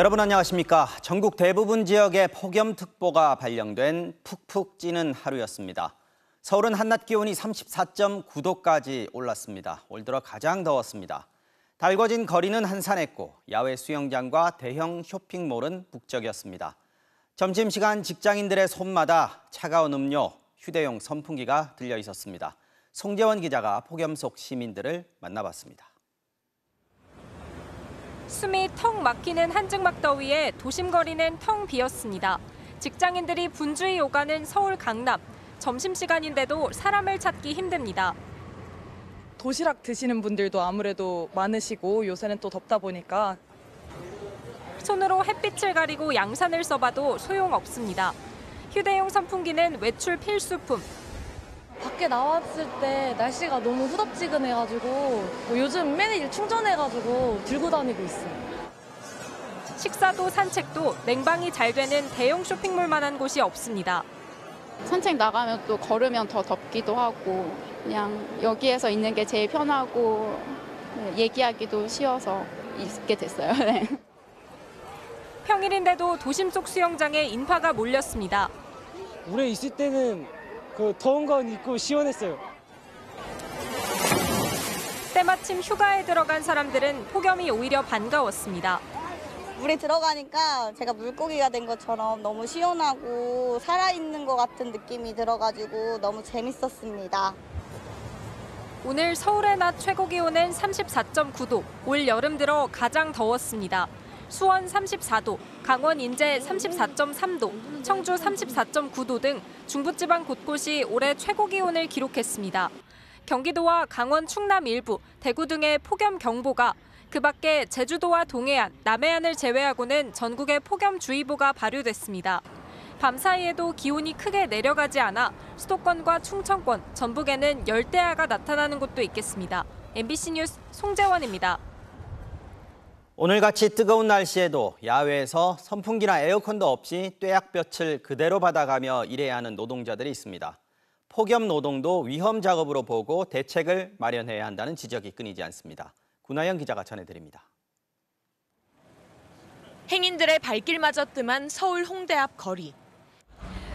여러분 안녕하십니까. 전국 대부분 지역에 폭염특보가 발령된 푹푹 찌는 하루였습니다. 서울은 한낮 기온이 34.9도까지 올랐습니다. 올 들어 가장 더웠습니다. 달궈진 거리는 한산했고 야외 수영장과 대형 쇼핑몰은 북적였습니다. 점심시간 직장인들의 손마다 차가운 음료, 휴대용 선풍기가 들려 있었습니다. 송재원 기자가 폭염 속 시민들을 만나봤습니다. 숨이 턱 막히는 한증막 더위에 도심 거리는 텅 비었습니다. 직장인들이 분주히 오가는 서울 강남. 점심시간인데도 사람을 찾기 힘듭니다. 도시락 드시는 분들도 아무래도 많으시고 요새는 또 덥다 보니까 손으로 햇빛을 가리고 양산을 써봐도 소용없습니다. 휴대용 선풍기는 외출 필수품. 밖에 나왔을 때 날씨가 너무 후덥지근해가지고 요즘 매일 충전해가지고 들고 다니고 있어요. 식사도 산책도 냉방이 잘 되는 대형 쇼핑몰만한 곳이 없습니다. 산책 나가면 또 걸으면 더 덥기도 하고 그냥 여기에서 있는 게 제일 편하고 얘기하기도 쉬워서 있게 됐어요. 네. 평일인데도 도심 속 수영장에 인파가 몰렸습니다. 물에 있을 때는 그 더운 건 있고 시원했어요. 때마침 휴가에 들어간 사람들은 폭염이 오히려 반가웠습니다. 물에 들어가니까 제가 물고기가 된 것처럼 너무 시원하고 살아있는 것 같은 느낌이 들어가지고 너무 재밌었습니다. 오늘 서울의 낮 최고 기온은 34.9도, 올 여름 들어 가장 더웠습니다. 수원 34도, 강원 인제 34.3도, 청주 34.9도 등 중부지방 곳곳이 올해 최고 기온을 기록했습니다. 경기도와 강원 충남 일부, 대구 등의 폭염 경보가, 그 밖에 제주도와 동해안, 남해안을 제외하고는 전국에 폭염주의보가 발효됐습니다. 밤 사이에도 기온이 크게 내려가지 않아 수도권과 충청권, 전북에는 열대야가 나타나는 곳도 있겠습니다. MBC 뉴스 송재원입니다. 오늘같이 뜨거운 날씨에도 야외에서 선풍기나 에어컨도 없이 뙤약볕을 그대로 받아가며 일해야 하는 노동자들이 있습니다. 폭염 노동도 위험 작업으로 보고 대책을 마련해야 한다는 지적이 끊이지 않습니다. 구나영 기자가 전해드립니다. 행인들의 발길마저 뜸한 서울 홍대 앞 거리.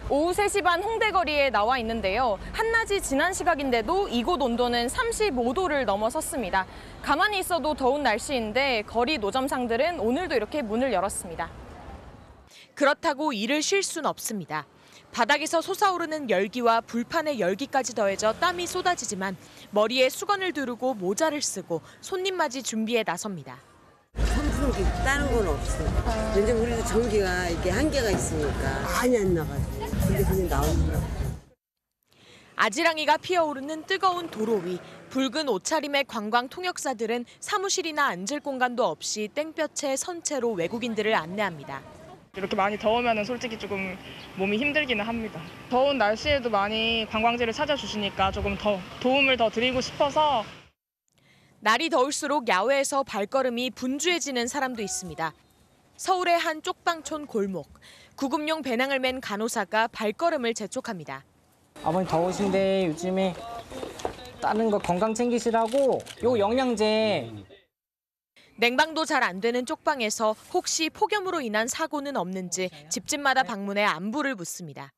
오후 3시 반 홍대 거리에 나와 있는데요. 한낮이 지난 시각인데도 이곳 온도는 35도를 넘어섰습니다. 가만히 있어도 더운 날씨인데 거리 노점상들은 오늘도 이렇게 문을 열었습니다. 그렇다고 일을 쉴 순 없습니다. 바닥에서 솟아오르는 열기와 불판의 열기까지 더해져 땀이 쏟아지지만 머리에 수건을 두르고 모자를 쓰고 손님 맞이 준비에 나섭니다. 선풍기 다른 건 없어. 근데 우리도 전기가 이게 한계가 있으니까 많이 안 나가지고. 근데 그냥 나옵니다. 아지랑이가 피어오르는 뜨거운 도로 위. 붉은 옷차림의 관광 통역사들은 사무실이나 앉을 공간도 없이 땡볕에 선체로 외국인들을 안내합니다. 이렇게 많이 더우면 솔직히 조금 몸이 힘들기는 합니다. 더운 날씨에도 많이 관광지를 찾아주시니까 조금 더 도움을 더 드리고 싶어서. 날이 더울수록 야외에서 발걸음이 분주해지는 사람도 있습니다. 서울의 한 쪽방촌 골목. 구급용 배낭을 맨 간호사가 발걸음을 재촉합니다. 아버님 더우신데 요즘에 다른 거 건강 챙기시라고 요 영양제. 냉방도 잘 안 되는 쪽방에서 혹시 폭염으로 인한 사고는 없는지 집집마다 방문해 안부를 묻습니다.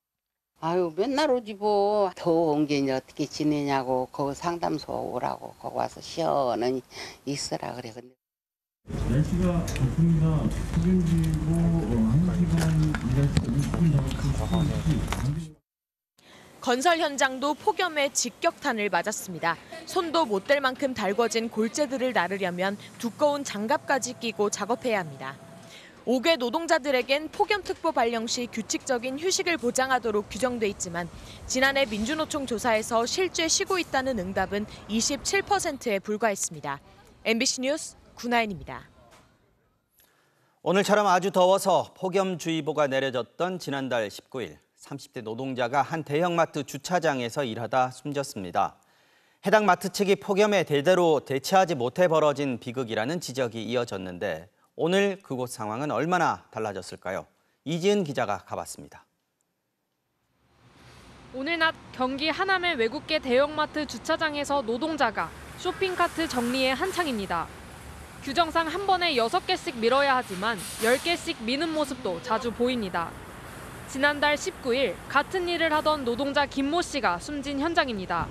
아유 맨날 오지 뭐. 더운 게 이제 어떻게 지내냐고 거기 상담소 오라고 거기 와서 시원히 있으라 그래. 근데 날씨가 좋습니다. 폭염지고 1시간 일할 수 있는 건설 현장도 폭염에 직격탄을 맞았습니다. 손도 못 댈 만큼 달궈진 골재들을 나르려면 두꺼운 장갑까지 끼고 작업해야 합니다. 5개 노동자들에겐 폭염특보 발령 시 규칙적인 휴식을 보장하도록 규정돼 있지만 지난해 민주노총 조사에서 실제 쉬고 있다는 응답은 27%에 불과했습니다. MBC 뉴스 구나연입니다. 오늘처럼 아주 더워서 폭염주의보가 내려졌던 지난달 19일. 30대 노동자가 한 대형마트 주차장에서 일하다 숨졌습니다. 해당 마트 측이 폭염에 제대로 대처하지 못해 벌어진 비극이라는 지적이 이어졌는데 오늘 그곳 상황은 얼마나 달라졌을까요? 이지은 기자가 가봤습니다. 오늘 낮 경기 하남의 외국계 대형마트 주차장에서 노동자가 쇼핑카트 정리에 한창입니다. 규정상 한 번에 6개씩 밀어야 하지만 10개씩 미는 모습도 자주 보입니다. 지난달 19일 같은 일을 하던 노동자 김모 씨가 숨진 현장입니다.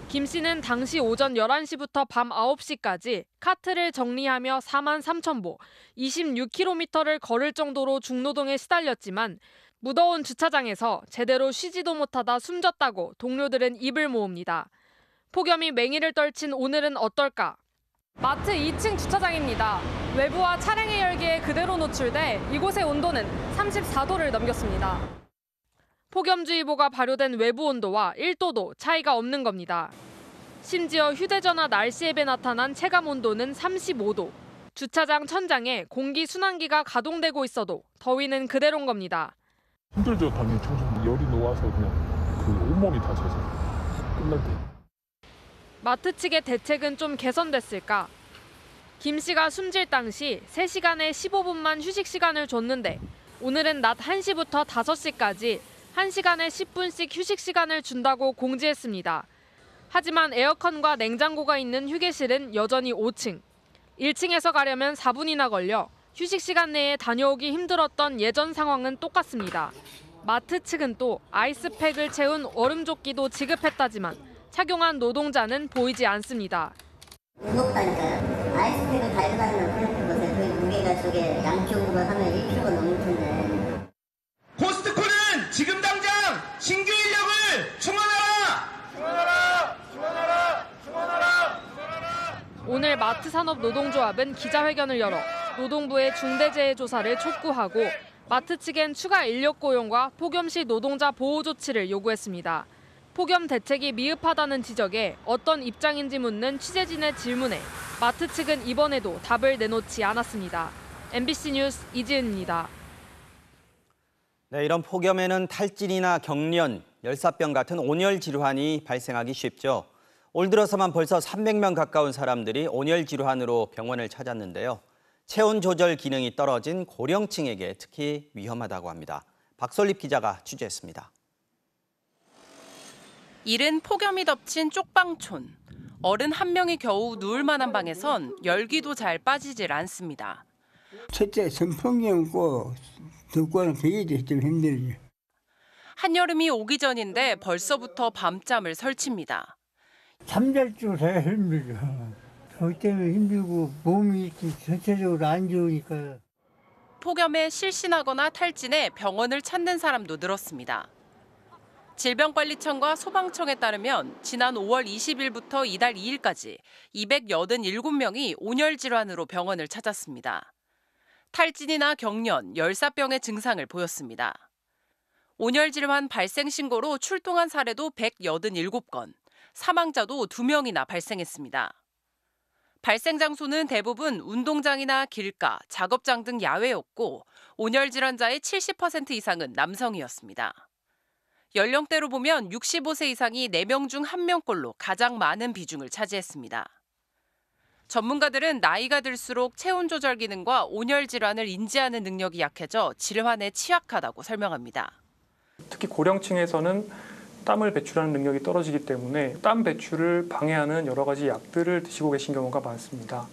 김 씨는 당시 오전 11시부터 밤 9시까지 카트를 정리하며 4만 3천 보, 26km를 걸을 정도로 중노동에 시달렸지만 무더운 주차장에서 제대로 쉬지도 못하다 숨졌다고 동료들은 입을 모읍니다. 폭염이 맹위를 떨친 오늘은 어떨까? 마트 2층 주차장입니다. 외부와 차량의 열기에 그대로 노출돼 이곳의 온도는 34도를 넘겼습니다. 폭염주의보가 발효된 외부 온도와 1도도 차이가 없는 겁니다. 심지어 휴대전화 날씨 앱에 나타난 체감 온도는 35도. 주차장 천장에 공기 순환기가 가동되고 있어도 더위는 그대로인 겁니다. 힘들죠, 당연히 청소년 열이 녹아서 그냥 그 온몸이 다 젖어 끝날 때. 마트 측의 대책은 좀 개선됐을까? 김 씨가 숨질 당시 3시간에 15분만 휴식 시간을 줬는데 오늘은 낮 1시부터 5시까지 1시간에 10분씩 휴식 시간을 준다고 공지했습니다. 하지만 에어컨과 냉장고가 있는 휴게실은 여전히 5층. 1층에서 가려면 4분이나 걸려 휴식 시간 내에 다녀오기 힘들었던 예전 상황은 똑같습니다. 마트 측은 또 아이스팩을 채운 얼음조끼도 지급했다지만 착용한 노동자는 보이지 않습니다. 무겁다니까요. 아이스팩을 달고 다니는 프로젝트 보세요. 그 무게가 저게 양쪽으로 하면 1kg 넘을 텐데. 포스트코는 지금 당장 신규 인력을 충원하라! 충원하라! 충원하라! 충원하라! 오늘 마트산업노동조합은 기자회견을 열어 노동부의 중대재해 조사를 촉구하고 마트 측엔 추가 인력 고용과 폭염 시 노동자 보호 조치를 요구했습니다. 폭염 대책이 미흡하다는 지적에 어떤 입장인지 묻는 취재진의 질문에 마트 측은 이번에도 답을 내놓지 않았습니다. MBC 뉴스 이지은입니다. 네, 이런 폭염에는 탈진이나 경련, 열사병 같은 온열 질환이 발생하기 쉽죠. 올 들어서만 벌써 300명 가까운 사람들이 온열 질환으로 병원을 찾았는데요. 체온 조절 기능이 떨어진 고령층에게 특히 위험하다고 합니다. 박솔립 기자가 취재했습니다. 이른 폭염이 덮친 쪽방촌. 어른 한 명이 겨우 누울 만한 방에선 열기도 잘 빠지질 않습니다. 첫째 선풍기 없고 덥고는 그게 좀 힘들죠. 한여름이 오기 전인데 벌써부터 밤잠을 설칩니다. 잠잘 줄 잘 힘들죠. 더위 때문에 힘들고 몸이 전체적으로 안 좋으니까요. 폭염에 실신하거나 탈진해 병원을 찾는 사람도 늘었습니다. 질병관리청과 소방청에 따르면 지난 5월 20일부터 이달 2일까지 287명이 온열 질환으로 병원을 찾았습니다. 탈진이나 경련, 열사병의 증상을 보였습니다. 온열 질환 발생 신고로 출동한 사례도 187건, 사망자도 2명이나 발생했습니다. 발생 장소는 대부분 운동장이나 길가, 작업장 등 야외였고 온열 질환자의 70% 이상은 남성이었습니다. 연령대로 보면 65세 이상이 4명 중 1명꼴로 가장 많은 비중을 차지했습니다. 전문가들은 나이가 들수록 체온 조절 기능과 온열 질환을 인지하는 능력이 약해져 질환에 취약하다고 설명합니다. 특히 고령층에서는 땀을 배출하는 능력이 떨어지기 때문에 땀 배출을 방해하는 여러 가지 약들을 드시고 계신 경우가 많습니다.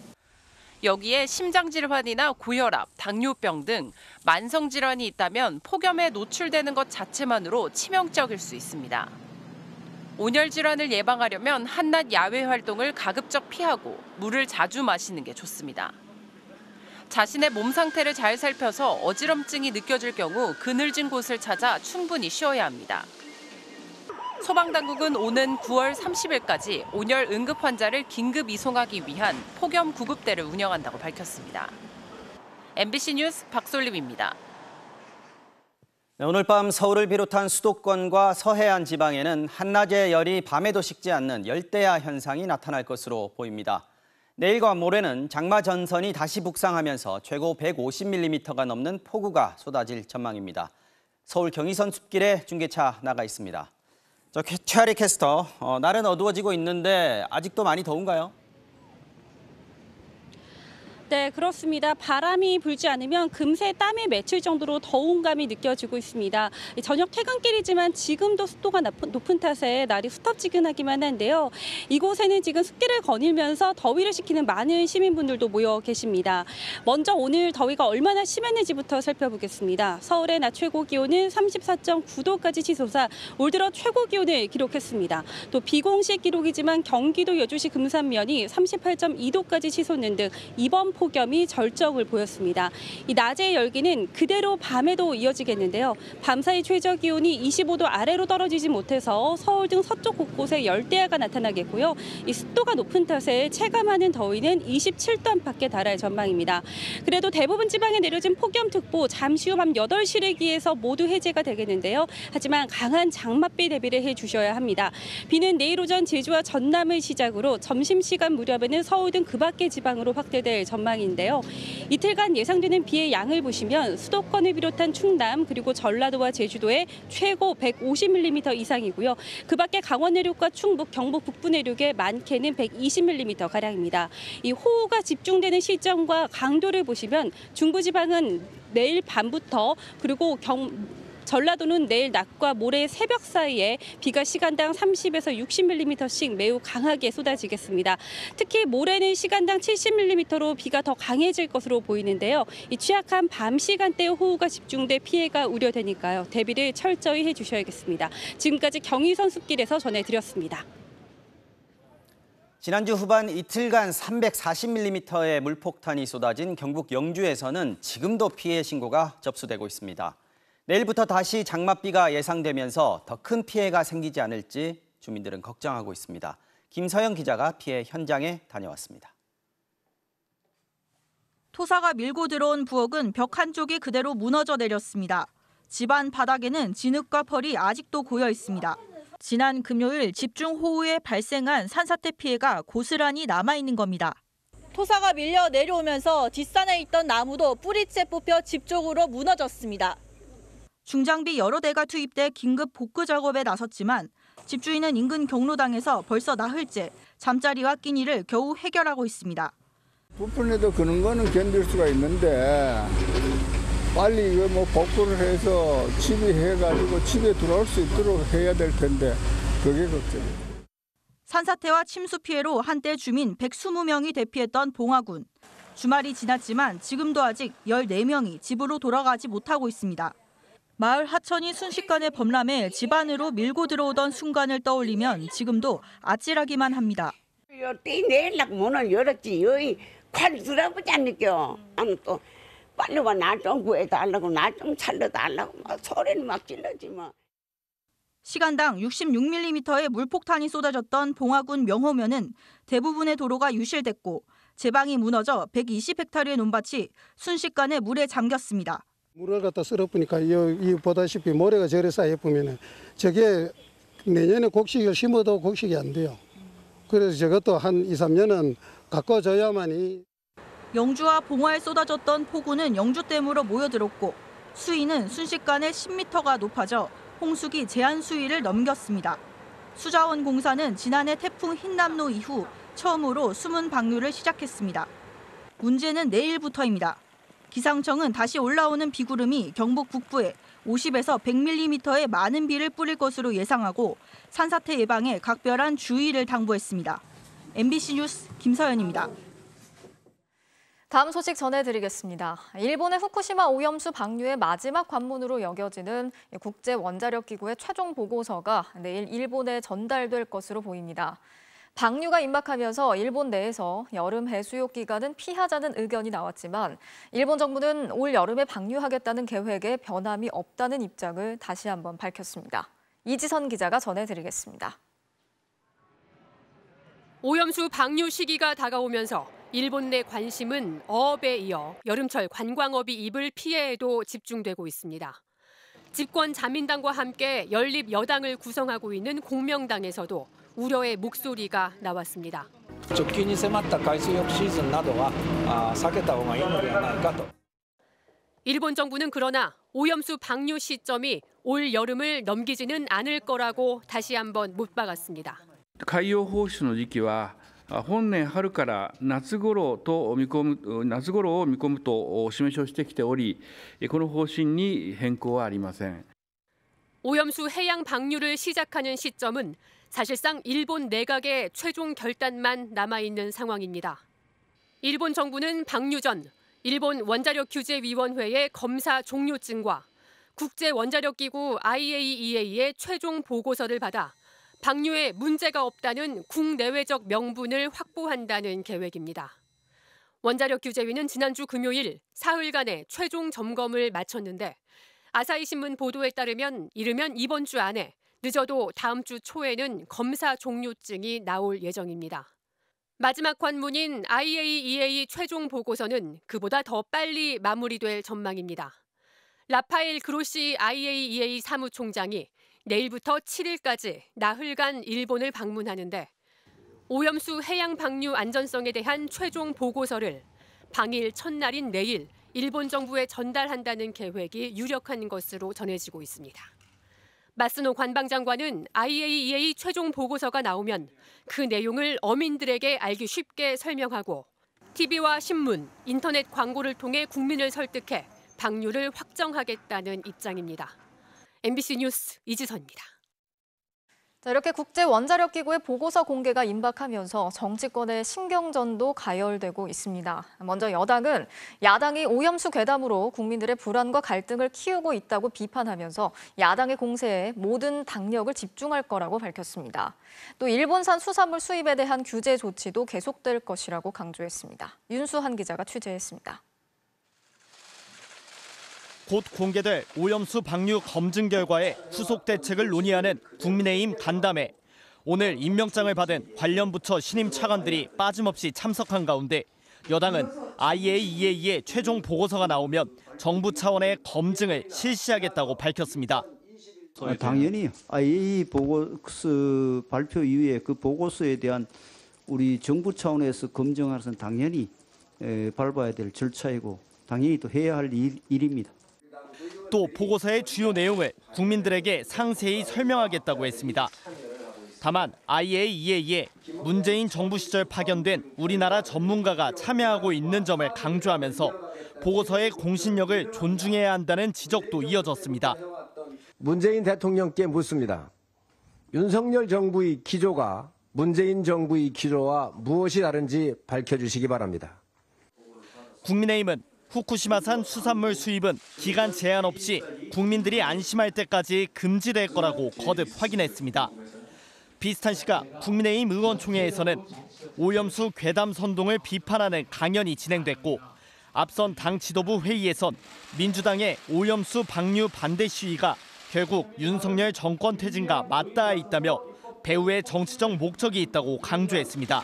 여기에 심장질환이나 고혈압, 당뇨병 등 만성질환이 있다면 폭염에 노출되는 것 자체만으로 치명적일 수 있습니다. 온열 질환을 예방하려면 한낮 야외 활동을 가급적 피하고 물을 자주 마시는 게 좋습니다. 자신의 몸 상태를 잘 살펴서 어지럼증이 느껴질 경우 그늘진 곳을 찾아 충분히 쉬어야 합니다. 소방당국은 오는 9월 30일까지 온열 응급 환자를 긴급 이송하기 위한 폭염 구급대를 운영한다고 밝혔습니다. MBC 뉴스 박솔립입니다. 네, 오늘 밤 서울을 비롯한 수도권과 서해안 지방에는 한낮의 열이 밤에도 식지 않는 열대야 현상이 나타날 것으로 보입니다. 내일과 모레는 장마 전선이 다시 북상하면서 최고 150mm가 넘는 폭우가 쏟아질 전망입니다. 서울 경의선 숲길에 중계차 나가 있습니다. 최아리 캐스터, 날은 어두워지고 있는데 아직도 많이 더운가요? 네, 그렇습니다. 바람이 불지 않으면 금세 땀이 맺힐 정도로 더운 감이 느껴지고 있습니다. 저녁 퇴근길이지만 지금도 습도가 높은 탓에 날이 후텁지근하기만 한데요. 이곳에는 지금 습기를 거닐면서 더위를 식히는 많은 시민분들도 모여 계십니다. 먼저 오늘 더위가 얼마나 심했는지부터 살펴보겠습니다. 서울의 낮 최고 기온은 34.9도까지 치솟아 올 들어 최고 기온을 기록했습니다. 또 비공식 기록이지만 경기도 여주시 금산면이 38.2도까지 치솟는 등 이번 폭염이 절정을 보였습니다. 이 낮의 열기는 그대로 밤에도 이어지겠는데요. 밤사이 최저 기온이 25도 아래로 떨어지지 못해서 서울 등 서쪽 곳곳에 열대야가 나타나겠고요. 이 습도가 높은 탓에 체감하는 더위는 27도 안팎에 달할 전망입니다. 그래도 대부분 지방에 내려진 폭염특보 잠시 후 밤 8시를 기해서 모두 해제가 되겠는데요. 하지만 강한 장맛비 대비를 해주셔야 합니다. 비는 내일 오전 제주와 전남을 시작으로 점심시간 무렵에는 서울 등 그 밖의 지방으로 확대될 전망인데요. 이틀간 예상되는 비의 양을 보시면 수도권을 비롯한 충남 그리고 전라도와 제주도에 최고 150mm 이상이고요. 그 밖에 강원 내륙과 충북, 경북 북부 내륙에 많게는 120mm가량입니다. 이 호우가 집중되는 시점과 강도를 보시면 중부지방은 내일 밤부터 그리고 전라도는 내일 낮과 모레 새벽 사이에 비가 시간당 30에서 60mm씩 매우 강하게 쏟아지겠습니다. 특히 모레는 시간당 70mm로 비가 더 강해질 것으로 보이는데요. 이 취약한 밤 시간대에 호우가 집중돼 피해가 우려되니까요. 대비를 철저히 해주셔야겠습니다. 지금까지 경의선 숲길에서 전해드렸습니다. 지난주 후반 이틀간 340mm의 물폭탄이 쏟아진 경북 영주에서는 지금도 피해 신고가 접수되고 있습니다. 내일부터 다시 장맛비가 예상되면서 더 큰 피해가 생기지 않을지 주민들은 걱정하고 있습니다. 김서영 기자가 피해 현장에 다녀왔습니다. 토사가 밀고 들어온 부엌은 벽 한쪽이 그대로 무너져 내렸습니다. 집안 바닥에는 진흙과 펄이 아직도 고여 있습니다. 지난 금요일 집중호우에 발생한 산사태 피해가 고스란히 남아있는 겁니다. 토사가 밀려 내려오면서 뒷산에 있던 나무도 뿌리채 뽑혀 집 쪽으로 무너졌습니다. 중장비 여러 대가 투입돼 긴급 복구 작업에 나섰지만 집주인은 인근 경로당에서 벌써 나흘째 잠자리와 끼니를 겨우 해결하고 있습니다. 부푼에도 그런 거는 견딜 수가 있는데 빨리 이거 복구를 해서 치비해가지고 집에 들어올 수 있도록 해야 될 텐데 그게 걱정이에요. 산사태와 침수 피해로 한때 주민 120명이 대피했던 봉화군. 주말이 지났지만 지금도 아직 14명이 집으로 돌아가지 못하고 있습니다. 마을 하천이 순식간에 범람해 집 안으로 밀고 들어오던 순간을 떠올리면 지금도 아찔하기만 합니다. ตี내려고 문을 열었지 여기 칼 들어보지 않니까 나는 또 빨리 와 나 좀 구해달라고 나 좀 살려달라고 막 소리는 막 질러지 뭐. 시간당 66mm의 물폭탄이 쏟아졌던 봉화군 명호면은 대부분의 도로가 유실됐고 제방이 무너져 120헥타르의 논밭이 순식간에 물에 잠겼습니다. 물을 갖다 썰어보니까 이 보다시피 모래가 저래 쌓여 보면은 저게 내년에 곡식을 심어도 곡식이 안 돼요. 그래서 저것도 한 2, 3년은 가꿔줘야만이. 영주와 봉화에 쏟아졌던 폭우는 영주댐으로 모여들었고 수위는 순식간에 10m가 높아져 홍수기 제한 수위를 넘겼습니다. 수자원공사는 지난해 태풍 흰남노 이후 처음으로 수문 방류를 시작했습니다. 문제는 내일부터입니다. 기상청은 다시 올라오는 비구름이 경북 북부에 50에서 100mm의 많은 비를 뿌릴 것으로 예상하고 산사태 예방에 각별한 주의를 당부했습니다. MBC 뉴스 김서연입니다. 다음 소식 전해드리겠습니다. 일본의 후쿠시마 오염수 방류의 마지막 관문으로 여겨지는 국제원자력기구의 최종 보고서가 내일 일본에 전달될 것으로 보입니다. 방류가 임박하면서 일본 내에서 여름 해수욕 기간은 피하자는 의견이 나왔지만 일본 정부는 올 여름에 방류하겠다는 계획에 변함이 없다는 입장을 다시 한번 밝혔습니다. 이지선 기자가 전해드리겠습니다. 오염수 방류 시기가 다가오면서 일본 내 관심은 어업에 이어 여름철 관광업이 입을 피해에도 집중되고 있습니다. 집권 자민당과 함께 연립 여당을 구성하고 있는 공명당에서도 우려의 목소리가 나왔습니다. 直近に迫った海水浴シーズンなどは避けた方がいいのではないかと。 일본 정부는 그러나 오염수 방류 시점이 올 여름을 넘기지는 않을 거라고 다시 한번 못 박았습니다. 海洋放出の時期は本年春から夏頃を見込むとお示しをしてきており、この方針に変更はありません。 오염수 해양 방류를 시작하는 시점은 사실상 일본 내각의 최종 결단만 남아있는 상황입니다. 일본 정부는 방류 전 일본 원자력규제위원회의 검사 종료증과 국제원자력기구 IAEA의 최종 보고서를 받아 방류에 문제가 없다는 국내외적 명분을 확보한다는 계획입니다. 원자력규제위는 지난주 금요일 사흘간의 최종 점검을 마쳤는데 아사히 신문 보도에 따르면 이르면 이번 주 안에 늦어도 다음 주 초에는 검사 종료증이 나올 예정입니다. 마지막 관문인 IAEA 최종 보고서는 그보다 더 빨리 마무리될 전망입니다. 라파엘 그로시 IAEA 사무총장이 내일부터 7일까지 나흘간 일본을 방문하는데 오염수 해양 방류 안전성에 대한 최종 보고서를 방일 첫날인 내일 일본 정부에 전달한다는 계획이 유력한 것으로 전해지고 있습니다. 마스노 관방장관은 IAEA 최종 보고서가 나오면 그 내용을 어민들에게 알기 쉽게 설명하고 TV와 신문, 인터넷 광고를 통해 국민을 설득해 방류를 확정하겠다는 입장입니다. MBC 뉴스 이지선입니다. 자, 이렇게 국제원자력기구의 보고서 공개가 임박하면서 정치권의 신경전도 가열되고 있습니다. 먼저 여당은 야당이 오염수 괴담으로 국민들의 불안과 갈등을 키우고 있다고 비판하면서 야당의 공세에 모든 당력을 집중할 거라고 밝혔습니다. 또 일본산 수산물 수입에 대한 규제 조치도 계속될 것이라고 강조했습니다. 윤수한 기자가 취재했습니다. 곧 공개될 오염수 방류 검증 결과에 후속 대책을 논의하는 국민의힘 간담회. 오늘 임명장을 받은 관련 부처 신임 차관들이 빠짐없이 참석한 가운데 여당은 IAEA의 최종 보고서가 나오면 정부 차원의 검증을 실시하겠다고 밝혔습니다. 당연히 IAEA 보고서 발표 이후에 그 보고서에 대한 우리 정부 차원에서 검증하는 것은 당연히 밟아야 될 절차이고 당연히 또 해야 할 일입니다. 또 보고서의 주요 내용을 국민들에게 상세히 설명하겠다고 했습니다. 다만 IAEA에 문재인 정부 시절 파견된 우리나라 전문가가 참여하고 있는 점을 강조하면서 보고서의 공신력을 존중해야 한다는 지적도 이어졌습니다. 문재인 대통령께 묻습니다. 윤석열 정부의 기조가 문재인 정부의 기조와 무엇이 다른지 밝혀주시기 바랍니다. 국민의힘은 후쿠시마산 수산물 수입은 기간 제한 없이 국민들이 안심할 때까지 금지될 거라고 거듭 확인했습니다. 비슷한 시각 국민의힘 의원총회에서는 오염수 괴담 선동을 비판하는 강연이 진행됐고 앞선 당 지도부 회의에선 민주당의 오염수 방류 반대 시위가 결국 윤석열 정권 퇴진과 맞닿아 있다며 배후에 정치적 목적이 있다고 강조했습니다.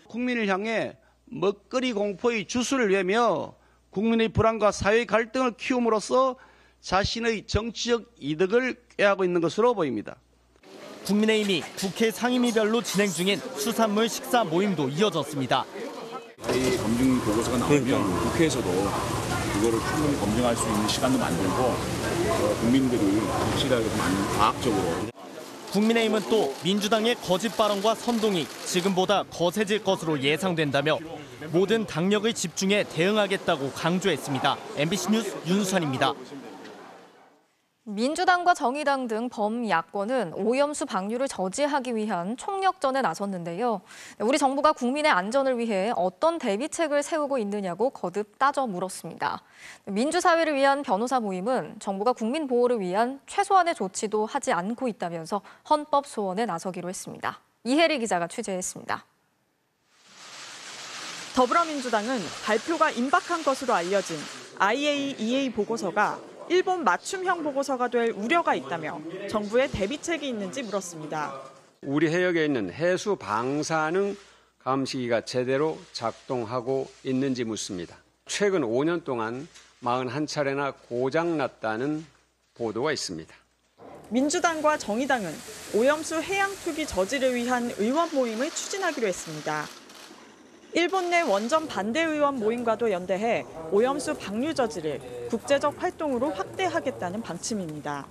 국민을 향해 먹거리 공포의 주술을 외며 국민의 불안과 사회 갈등을 키움으로써 자신의 정치적 이득을 꾀하고 있는 것으로 보입니다. 국민의힘이 국회 상임위별로 진행 중인 수산물 식사 모임도 이어졌습니다. 이 검증 보고서가 나오면 국회에서도 그거를 충분히 검증할 수 있는 시간도 만들고 국민들이 확실하게 과학적으로. 국민의힘은 또 민주당의 거짓 발언과 선동이 지금보다 거세질 것으로 예상된다며 모든 당력을 집중해 대응하겠다고 강조했습니다. MBC 뉴스 윤수환입니다. 민주당과 정의당 등 범야권은 오염수 방류를 저지하기 위한 총력전에 나섰는데요. 우리 정부가 국민의 안전을 위해 어떤 대비책을 세우고 있느냐고 거듭 따져 물었습니다. 민주사회를 위한 변호사 모임은 정부가 국민 보호를 위한 최소한의 조치도 하지 않고 있다면서 헌법 소원에 나서기로 했습니다. 이혜리 기자가 취재했습니다. 더불어민주당은 발표가 임박한 것으로 알려진 IAEA 보고서가 일본 맞춤형 보고서가 될 우려가 있다며 정부의 대비책이 있는지 물었습니다. 우리 해역에 있는 해수 방사능 감시기가 제대로 작동하고 있는지 묻습니다. 최근 5년 동안 41차례나 고장났다는 보도가 있습니다. 민주당과 정의당은 오염수 해양 투기 저지를 위한 의원 모임을 추진하기로 했습니다. 일본 내 원전 반대 의원 모임과도 연대해 오염수 방류 저지를 국제적 활동으로 확대하겠다는 방침입니다.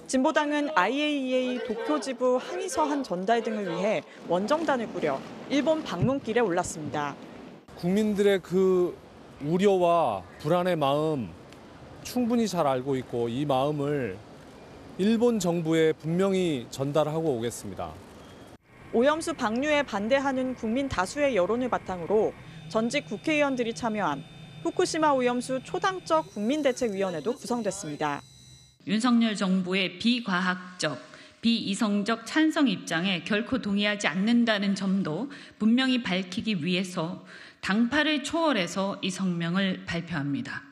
진보당은 IAEA 도쿄 지부 항의 서한 전달 등을 위해 원정단을 꾸려 일본 방문길에 올랐습니다. 국민들의 그 우려와 불안의 마음 충분히 잘 알고 있고 이 마음을 일본 정부에 분명히 전달하고 오겠습니다. 오염수 방류에 반대하는 국민 다수의 여론을 바탕으로 전직 국회의원들이 참여한 후쿠시마 오염수 초당적 국민대책위원회도 구성됐습니다. 윤석열 정부의 비과학적, 비이성적 찬성 입장에 결코 동의하지 않는다는 점도 분명히 밝히기 위해서 당파를 초월해서 이 성명을 발표합니다.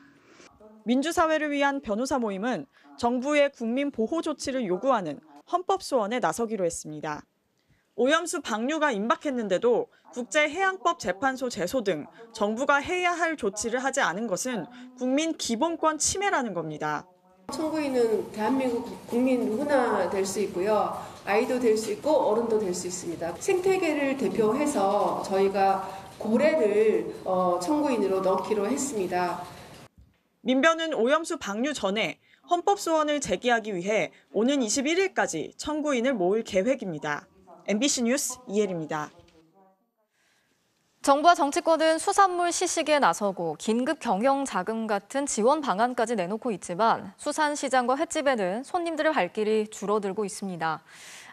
민주사회를 위한 변호사 모임은 정부의 국민 보호 조치를 요구하는 헌법 소원에 나서기로 했습니다. 오염수 방류가 임박했는데도 국제해양법재판소 제소 등 정부가 해야 할 조치를 하지 않은 것은 국민 기본권 침해라는 겁니다. 청구인은 대한민국 국민 누구나 될 수 있고요. 아이도 될 수 있고 어른도 될 수 있습니다. 생태계를 대표해서 저희가 고래를 청구인으로 넣기로 했습니다. 민변은 오염수 방류 전에 헌법 소원을 제기하기 위해 오는 21일까지 청구인을 모을 계획입니다. MBC 뉴스 이혜리입니다. 정부와 정치권은 수산물 시식에 나서고 긴급 경영 자금 같은 지원 방안까지 내놓고 있지만 수산시장과 횟집에는 손님들의 발길이 줄어들고 있습니다.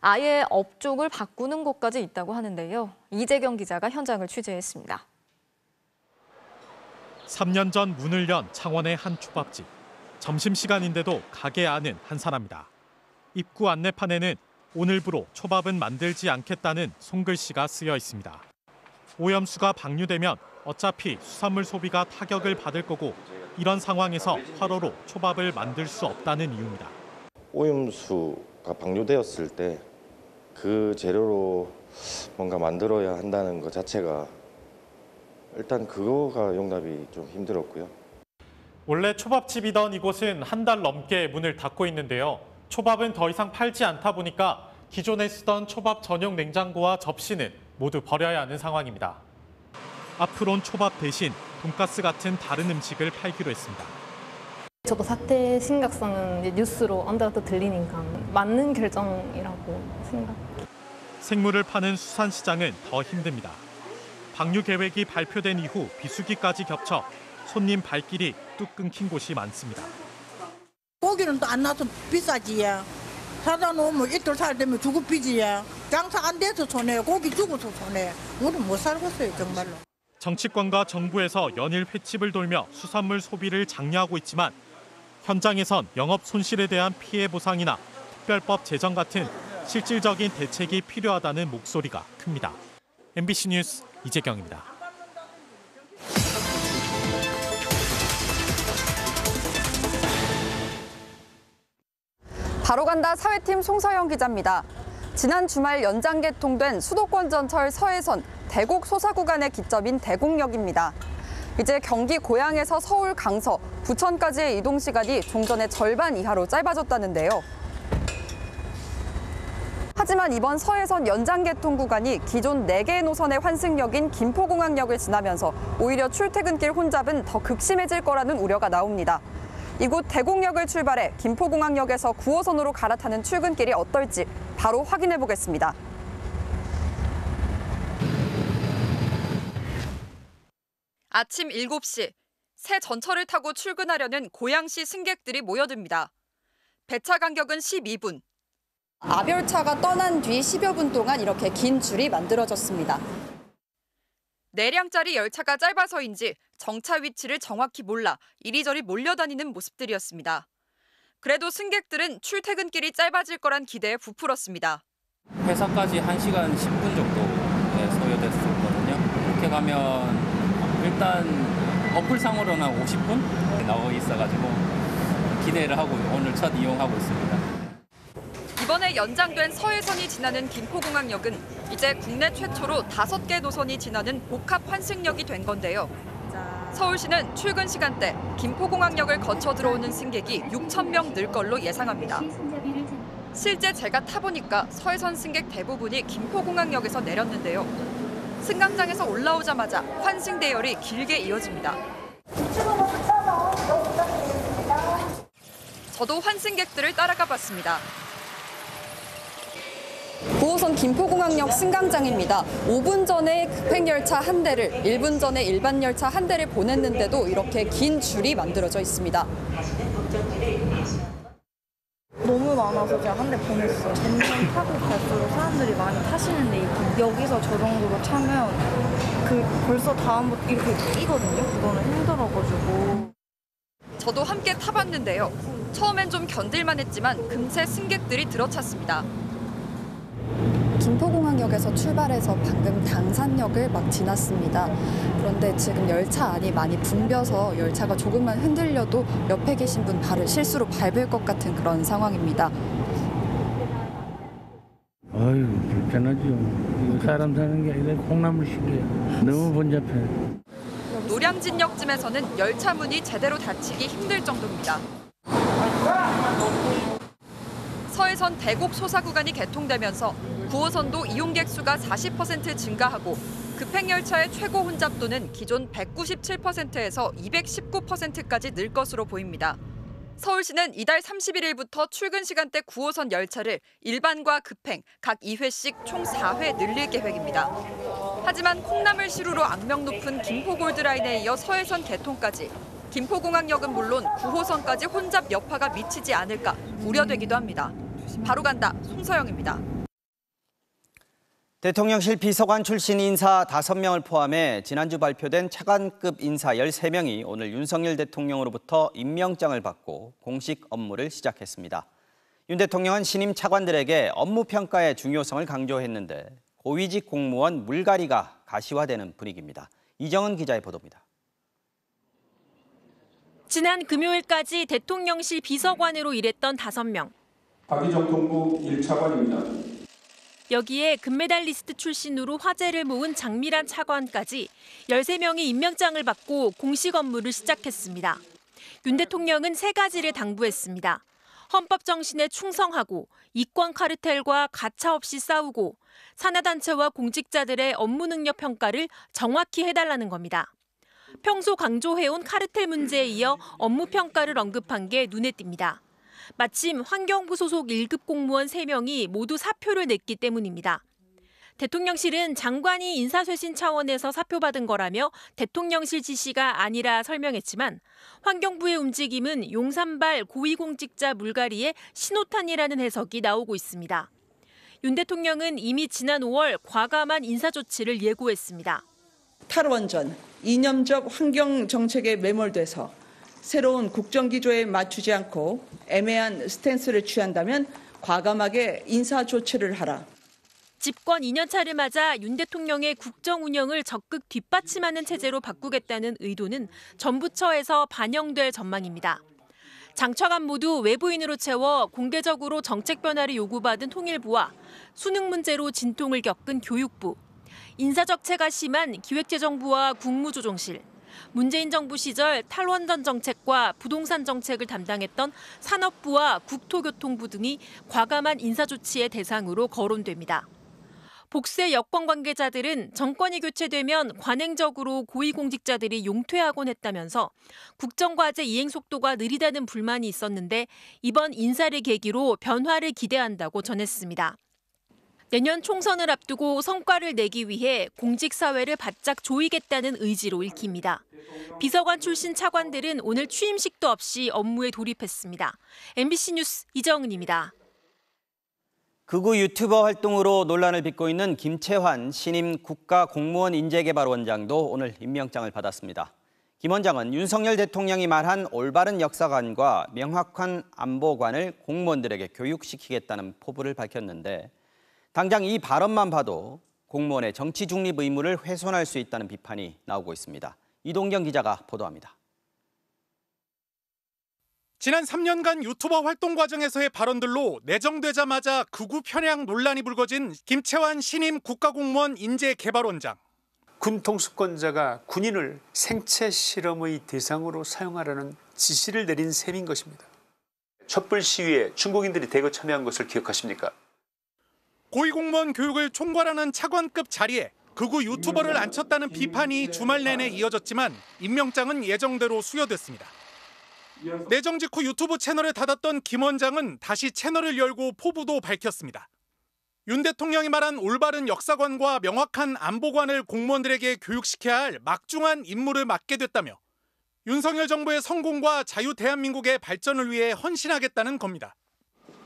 아예 업종을 바꾸는 곳까지 있다고 하는데요. 이재경 기자가 현장을 취재했습니다. 3년 전 문을 연 창원의 한 초밥집. 점심시간인데도 가게 안은 한산합니다. 입구 안내판에는 오늘부로 초밥은 만들지 않겠다는 손글씨가 쓰여 있습니다. 오염수가 방류되면 어차피 수산물 소비가 타격을 받을 거고 이런 상황에서 화로로 초밥을 만들 수 없다는 이유입니다. 오염수가 방류되었을 때 그 재료로 뭔가 만들어야 한다는 것 자체가 일단 그거가 용납이 좀 힘들었고요. 원래 초밥집이던 이곳은 한 달 넘게 문을 닫고 있는데요. 초밥은 더 이상 팔지 않다 보니까 기존에 쓰던 초밥 전용 냉장고와 접시는 모두 버려야 하는 상황입니다. 앞으론 초밥 대신 돈가스 같은 다른 음식을 팔기로 했습니다. 저도 사태 심각성은 이제 뉴스로 언제부터 들리니까 맞는 결정이라고 생각해요. 생물을 파는 수산시장은 더 힘듭니다. 방류 계획이 발표된 이후 비수기까지 겹쳐 손님 발길이 뚝 끊긴 곳이 많습니다. 고기는 또 안 나서 비싸지. 사다 놓으면 이틀 살 되면 주고 비지. 장사 안 돼서 손해, 고기 죽어서 손해. 우리는 못 살겠어요, 정말로. 정치권과 정부에서 연일 횟집을 돌며 수산물 소비를 장려하고 있지만 현장에선 영업 손실에 대한 피해 보상이나 특별법 제정 같은 실질적인 대책이 필요하다는 목소리가 큽니다. MBC 뉴스 이재경입니다. 바로 간다 사회팀 송서영 기자입니다. 지난 주말 연장 개통된 수도권 전철 서해선 대곡 소사 구간의 기점인 대곡역입니다. 이제 경기 고양에서 서울 강서, 부천까지의 이동 시간이 종전의 절반 이하로 짧아졌다는데요. 하지만 이번 서해선 연장 개통 구간이 기존 4개의 노선의 환승역인 김포공항역을 지나면서 오히려 출퇴근길 혼잡은 더 극심해질 거라는 우려가 나옵니다. 이곳 대곡역을 출발해 김포공항역에서 9호선으로 갈아타는 출근길이 어떨지 바로 확인해 보겠습니다. 아침 7시, 새 전철을 타고 출근하려는 고양시 승객들이 모여듭니다. 배차 간격은 12분. 아별차가 떠난 뒤 10여 분 동안 이렇게 긴 줄이 만들어졌습니다. 4량짜리 열차가 짧아서인지 정차 위치를 정확히 몰라 이리저리 몰려다니는 모습들이었습니다. 그래도 승객들은 출퇴근길이 짧아질 거란 기대에 부풀었습니다. 회사까지 1시간 10분 정도 소요됐었거든요. 그렇게 가면 일단 어플상으로는 50분 나와 있어가지고 기대를 하고 오늘 첫 이용하고 있습니다. 이번에 연장된 서해선이 지나는 김포공항역은 이제 국내 최초로 5개 노선이 지나는 복합 환승역이 된 건데요. 서울시는 출근 시간대 김포공항역을 거쳐 들어오는 승객이 6,000명 늘 걸로 예상합니다. 실제 제가 타보니까 서해선 승객 대부분이 김포공항역에서 내렸는데요. 승강장에서 올라오자마자 환승 대열이 길게 이어집니다. 저도 환승객들을 따라가 봤습니다. 9호선 김포공항역 승강장입니다. 5분 전에 급행열차 한 대를, 1분 전에 일반 열차 한 대를 보냈는데도 이렇게 긴 줄이 만들어져 있습니다. 너무 많아서 제가 한 대 보냈어요. 점점 타고 갈수록 사람들이 많이 타시는데 여기서 저 정도로 차면 벌써 다음부터 이렇게 끼거든요. 그거는 힘들어가지고. 저도 함께 타봤는데요. 처음엔 좀 견딜만 했지만 금세 승객들이 들어찼습니다. 김포공항역에서 출발해서 방금 당산역을 막 지났습니다. 그런데 지금 열차 안이 많이 붐벼서 열차가 조금만 흔들려도 옆에 계신 분 발을 실수로 밟을 것 같은 그런 상황입니다. 아유, 불편하죠. 이거 사람 사는 게 아니라 콩나물식이에요. 너무 번잡해. 노량진역쯤에서는 열차 문이 제대로 닫히기 힘들 정도입니다. 서해선 대곡 소사 구간이 개통되면서 9호선도 이용객 수가 40% 증가하고 급행열차의 최고 혼잡도는 기존 197%에서 219%까지 늘 것으로 보입니다. 서울시는 이달 31일부터 출근 시간대 9호선 열차를 일반과 급행 각 2회씩 총 4회 늘릴 계획입니다. 하지만 콩나물 시루로 악명 높은 김포골드라인에 이어 서해선 개통까지 김포공항역은 물론 9호선까지 혼잡 여파가 미치지 않을까 우려되기도 합니다. 바로 간다, 송서영입니다. 대통령실 비서관 출신 인사 5명을 포함해 지난주 발표된 차관급 인사 13명이 오늘 윤석열 대통령으로부터 임명장을 받고 공식 업무를 시작했습니다. 윤 대통령은 신임 차관들에게 업무 평가의 중요성을 강조했는데 고위직 공무원 물갈이가 가시화되는 분위기입니다. 이정은 기자의 보도입니다. 지난 금요일까지 대통령실 비서관으로 일했던 5명. 박희정 동부 1차관입니다. 여기에 금메달리스트 출신으로 화제를 모은 장미란 차관까지 13명이 임명장을 받고 공식 업무를 시작했습니다. 윤 대통령은 3가지를 당부했습니다. 헌법 정신에 충성하고 이권 카르텔과 가차없이 싸우고 산하단체와 공직자들의 업무 능력 평가를 정확히 해달라는 겁니다. 평소 강조해온 카르텔 문제에 이어 업무 평가를 언급한 게 눈에 띕니다. 마침 환경부 소속 1급 공무원 3명이 모두 사표를 냈기 때문입니다. 대통령실은 장관이 인사쇄신 차원에서 사표받은 거라며 대통령실 지시가 아니라 설명했지만 환경부의 움직임은 용산발 고위공직자 물갈이의 신호탄이라는 해석이 나오고 있습니다. 윤 대통령은 이미 지난 5월 과감한 인사조치를 예고했습니다. 탈원전, 이념적 환경 정책에 매몰돼서 새로운 국정기조에 맞추지 않고 애매한 스탠스를 취한다면 과감하게 인사조치를 하라. 집권 2년차를 맞아 윤 대통령의 국정 운영을 적극 뒷받침하는 체제로 바꾸겠다는 의도는 전부처에서 반영될 전망입니다. 장차관 모두 외부인으로 채워 공개적으로 정책 변화를 요구받은 통일부와 수능 문제로 진통을 겪은 교육부, 인사적체가 심한 기획재정부와 국무조정실, 문재인 정부 시절 탈원전 정책과 부동산 정책을 담당했던 산업부와 국토교통부 등이 과감한 인사조치의 대상으로 거론됩니다. 복수의 여권 관계자들은 정권이 교체되면 관행적으로 고위공직자들이 용퇴하곤 했다면서 국정과제 이행 속도가 느리다는 불만이 있었는데 이번 인사를 계기로 변화를 기대한다고 전했습니다. 내년 총선을 앞두고 성과를 내기 위해 공직사회를 바짝 조이겠다는 의지로 읽힙니다. 비서관 출신 차관들은 오늘 취임식도 없이 업무에 돌입했습니다. MBC 뉴스 이정은입니다. 극우 유튜버 활동으로 논란을 빚고 있는 김채환 신임 국가공무원 인재개발원장도 오늘 임명장을 받았습니다. 김 원장은 윤석열 대통령이 말한 올바른 역사관과 명확한 안보관을 공무원들에게 교육시키겠다는 포부를 밝혔는데 당장 이 발언만 봐도 공무원의 정치 중립 의무를 훼손할 수 있다는 비판이 나오고 있습니다. 이동경 기자가 보도합니다. 지난 3년간 유튜버 활동 과정에서의 발언들로 내정되자마자 극우 편향 논란이 불거진 김채환 신임 국가공무원 인재개발원장. 군 통수권자가 군인을 생체 실험의 대상으로 사용하라는 지시를 내린 셈인 것입니다. 촛불 시위에 중국인들이 대거 참여한 것을 기억하십니까? 고위공무원 교육을 총괄하는 차관급 자리에 극우 유튜버를 앉혔다는 비판이 주말 내내 이어졌지만 임명장은 예정대로 수여됐습니다. 내정 직후 유튜브 채널을 닫았던 김 원장은 다시 채널을 열고 포부도 밝혔습니다. 윤 대통령이 말한 올바른 역사관과 명확한 안보관을 공무원들에게 교육시켜야 할 막중한 임무를 맡게 됐다며 윤석열 정부의 성공과 자유 대한민국의 발전을 위해 헌신하겠다는 겁니다.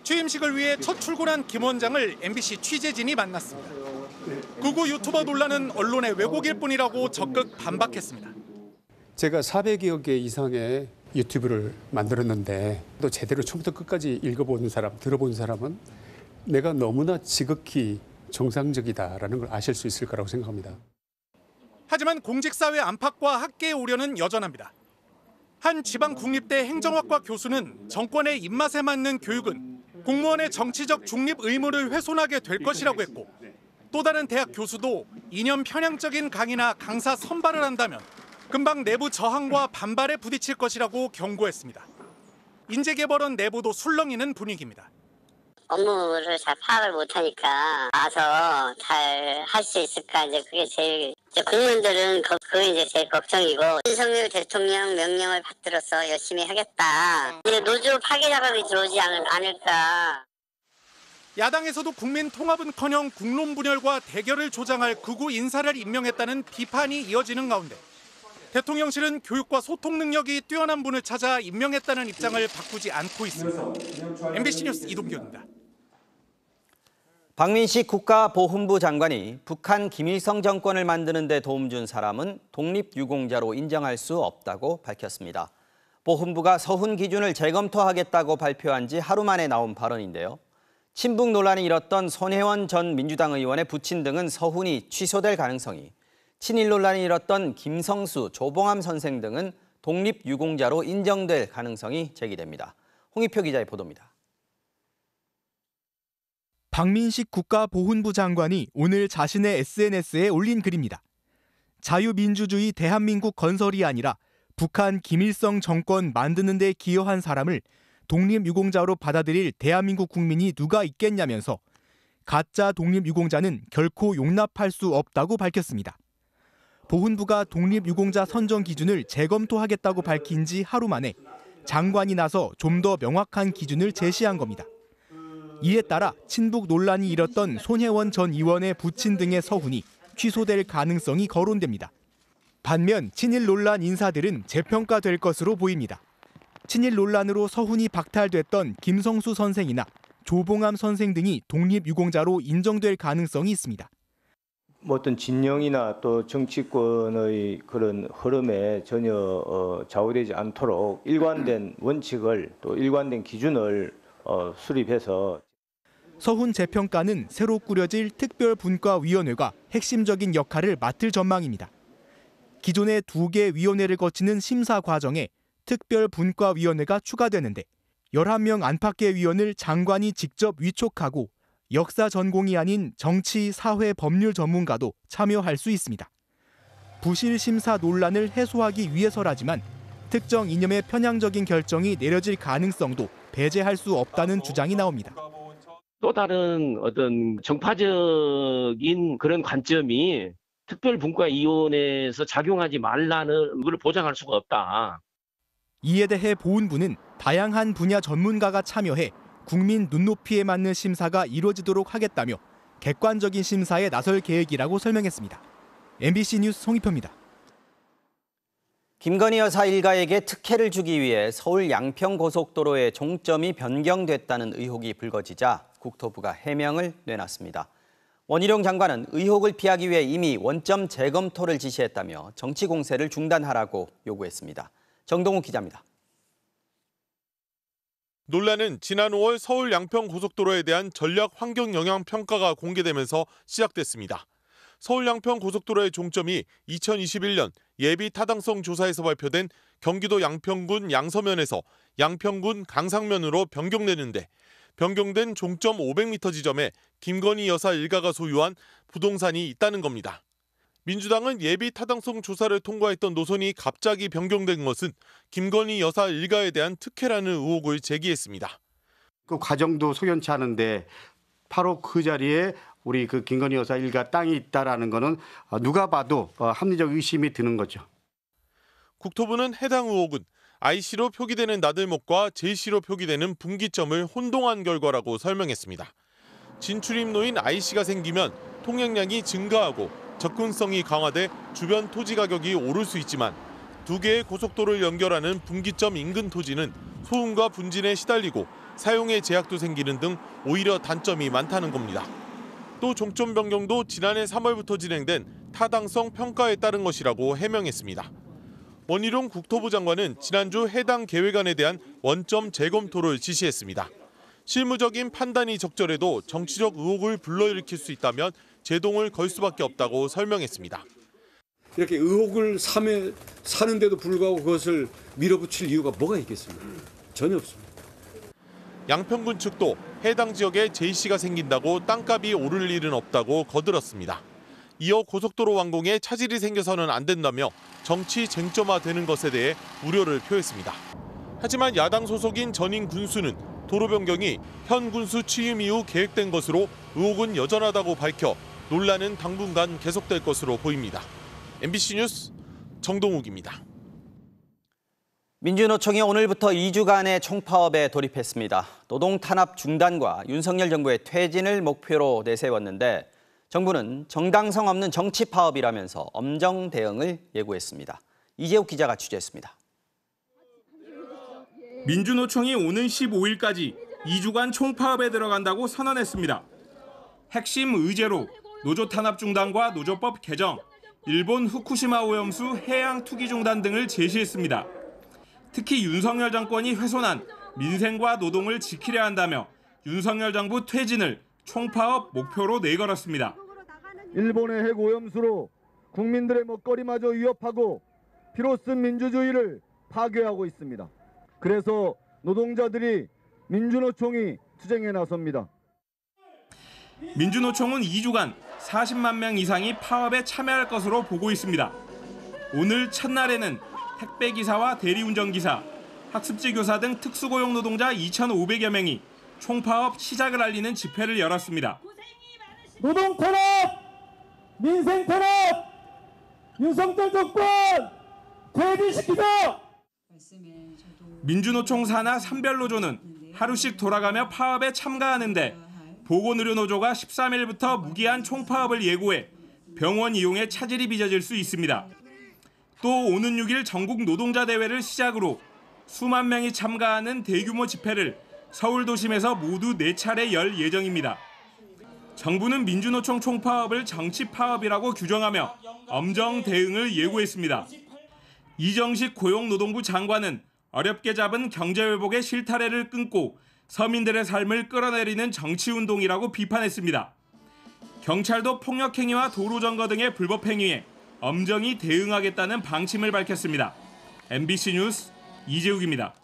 취임식을 위해 첫 출근한 김 원장을 MBC 취재진이 만났습니다. 극우 유튜버 논란은 언론의 왜곡일 뿐이라고 적극 반박했습니다. 제가 400여 개 이상의 유튜브를 만들었는데 또 제대로 처음부터 끝까지 읽어본 사람, 들어본 사람은 내가 너무나 지극히 정상적이다라는 걸 아실 수 있을 거라고 생각합니다. 하지만 공직사회 안팎과 학계의 우려는 여전합니다. 한 지방국립대 행정학과 교수는 정권의 입맛에 맞는 교육은 공무원의 정치적 중립 의무를 훼손하게 될 것이라고 했고, 또 다른 대학 교수도 이념 편향적인 강의나 강사 선발을 한다면 금방 내부 저항과 반발에 부딪힐 것이라고 경고했습니다. 인재개발원 내부도 술렁이는 분위기입니다. 업무를 잘 파악을 못하니까 와서 잘 할 수 있을까, 이제 그게 제일, 국민들은 그게 이제 제일 걱정이고, 윤석열 대통령 명령을 받들어서 열심히 하겠다. 이제 노조 파괴 작업이 들어오지 않을까. 야당에서도 국민 통합은커녕 국론 분열과 대결을 조장할 극우 인사를 임명했다는 비판이 이어지는 가운데 대통령실은 교육과 소통 능력이 뛰어난 분을 찾아 임명했다는 입장을 바꾸지 않고 있습니다. MBC 뉴스 이동규입니다. 박민식 국가보훈부 장관이 북한 김일성 정권을 만드는 데 도움 준 사람은 독립유공자로 인정할 수 없다고 밝혔습니다. 보훈부가 서훈 기준을 재검토하겠다고 발표한 지 하루 만에 나온 발언인데요. 친북 논란이 일었던 손혜원 전 민주당 의원의 부친 등은 서훈이 취소될 가능성이, 친일 논란이 일었던 김성수, 조봉암 선생 등은 독립유공자로 인정될 가능성이 제기됩니다. 홍익표 기자의 보도입니다. 박민식 국가보훈부 장관이 오늘 자신의 SNS에 올린 글입니다. 자유민주주의 대한민국 건설이 아니라 북한 김일성 정권 만드는 데 기여한 사람을 독립유공자로 받아들일 대한민국 국민이 누가 있겠냐면서 가짜 독립유공자는 결코 용납할 수 없다고 밝혔습니다. 보훈부가 독립유공자 선정 기준을 재검토하겠다고 밝힌 지 하루 만에 장관이 나서 좀 더 명확한 기준을 제시한 겁니다. 이에 따라 친북 논란이 일었던 손혜원 전 의원의 부친 등의 서훈이 취소될 가능성이 거론됩니다. 반면 친일 논란 인사들은 재평가될 것으로 보입니다. 친일 논란으로 서훈이 박탈됐던 김성수 선생이나 조봉암 선생 등이 독립유공자로 인정될 가능성이 있습니다. 어떤 진영이나 또 정치권의 그런 흐름에 전혀 좌우되지 않도록 일관된 원칙을 또 일관된 기준을 수립해서 서훈 재평가는 새로 꾸려질 특별분과위원회가 핵심적인 역할을 맡을 전망입니다. 기존의 2개 위원회를 거치는 심사 과정에 특별분과위원회가 추가되는데 11명 안팎의 위원을 장관이 직접 위촉하고 역사 전공이 아닌 정치, 사회, 법률 전문가도 참여할 수 있습니다. 부실 심사 논란을 해소하기 위해서라지만 특정 이념의 편향적인 결정이 내려질 가능성도 배제할 수 없다는 주장이 나옵니다. 또 다른 어떤 정파적인 그런 관점이 특별분과위원회에서 작용하지 말라는 걸 보장할 수가 없다. 이에 대해 보훈부는 다양한 분야 전문가가 참여해 국민 눈높이에 맞는 심사가 이루어지도록 하겠다며 객관적인 심사에 나설 계획이라고 설명했습니다. MBC 뉴스 송희표입니다. 김건희 여사 일가에게 특혜를 주기 위해 서울 양평고속도로의 종점이 변경됐다는 의혹이 불거지자 국토부가 해명을 내놨습니다. 원희룡 장관은 의혹을 피하기 위해 이미 원점 재검토를 지시했다며 정치 공세를 중단하라고 요구했습니다. 정동욱 기자입니다. 논란은 지난 5월 서울 양평고속도로에 대한 전략 환경 영향 평가가 공개되면서 시작됐습니다. 서울 양평고속도로의 종점이 2021년 예비 타당성 조사에서 발표된 경기도 양평군 양서면에서 양평군 강상면으로 변경되는데 변경된 종점 500m 지점에 김건희 여사 일가가 소유한 부동산이 있다는 겁니다. 민주당은 예비 타당성 조사를 통과했던 노선이 갑자기 변경된 것은 김건희 여사 일가에 대한 특혜라는 의혹을 제기했습니다. 그 과정도 소견치 않은데 바로 그 자리에 우리 그 김건희 여사 일가 땅이 있다라는 거는 누가 봐도 합리적 의심이 드는 거죠. 국토부는 해당 의혹은 IC로 표기되는 나들목과 JC로 표기되는 분기점을 혼동한 결과라고 설명했습니다. 진출입로인 IC가 생기면 통행량이 증가하고 접근성이 강화돼 주변 토지 가격이 오를 수 있지만 두 개의 고속도로를 연결하는 분기점 인근 토지는 소음과 분진에 시달리고 사용에 제약도 생기는 등 오히려 단점이 많다는 겁니다. 또 종점 변경도 지난해 3월부터 진행된 타당성 평가에 따른 것이라고 해명했습니다. 원희룡 국토부 장관은 지난주 해당 계획안에 대한 원점 재검토를 지시했습니다. 실무적인 판단이 적절해도 정치적 의혹을 불러일으킬 수 있다면 제동을 걸 수밖에 없다고 설명했습니다. 이렇게 의혹을 사는데도 불구하고 그것을 밀어붙일 이유가 뭐가 있겠습니까? 전혀 없습니다. 양평군 측도 해당 지역에 JC가 생긴다고 땅값이 오를 일은 없다고 거들었습니다. 이어 고속도로 완공에 차질이 생겨서는 안 된다며 정치 쟁점화되는 것에 대해 우려를 표했습니다. 하지만 야당 소속인 전인 군수는 도로 변경이 현 군수 취임 이후 계획된 것으로 의혹은 여전하다고 밝혀 논란은 당분간 계속될 것으로 보입니다. MBC 뉴스 정동욱입니다. 민주노총이 오늘부터 2주간의 총파업에 돌입했습니다. 노동 탄압 중단과 윤석열 정부의 퇴진을 목표로 내세웠는데 정부는 정당성 없는 정치 파업이라면서 엄정 대응을 예고했습니다. 이재욱 기자가 취재했습니다. 민주노총이 오는 15일까지 2주간 총파업에 들어간다고 선언했습니다. 핵심 의제로 노조 탄압 중단과 노조법 개정, 일본 후쿠시마 오염수 해양 투기 중단 등을 제시했습니다. 특히 윤석열 정권이 훼손한 민생과 노동을 지키려 한다며 윤석열 정부 퇴진을 총파업 목표로 내걸었습니다. 일본의 핵 오염수로 국민들의 먹거리마저 위협하고 피로 쓴 민주주의를 파괴하고 있습니다. 그래서 노동자들이 민주노총이 투쟁에 나섭니다. 민주노총은 2주간 40만 명 이상이 파업에 참여할 것으로 보고 있습니다. 오늘 첫날에는 택배기사와 대리운전기사, 학습지 교사 등 특수고용 노동자 2,500여 명이 총파업 시작을 알리는 집회를 열었습니다. 노동 탄압, 민생 탄압, 윤석열 정권 퇴진시키자! 민주노총 산하 산별노조는 하루씩 돌아가며 파업에 참가하는데 보건의료노조가 13일부터 무기한 총파업을 예고해 병원 이용에 차질이 빚어질 수 있습니다. 또 오는 6일 전국 노동자 대회를 시작으로 수만 명이 참가하는 대규모 집회를 서울 도심에서 모두 4차례 열 예정입니다. 정부는 민주노총 총파업을 정치 파업이라고 규정하며 엄정 대응을 예고했습니다. 이정식 고용노동부 장관은 어렵게 잡은 경제회복의 실타래를 끊고 서민들의 삶을 끌어내리는 정치운동이라고 비판했습니다. 경찰도 폭력행위와 도로점거 등의 불법행위에 엄정히 대응하겠다는 방침을 밝혔습니다. MBC 뉴스 이재욱입니다.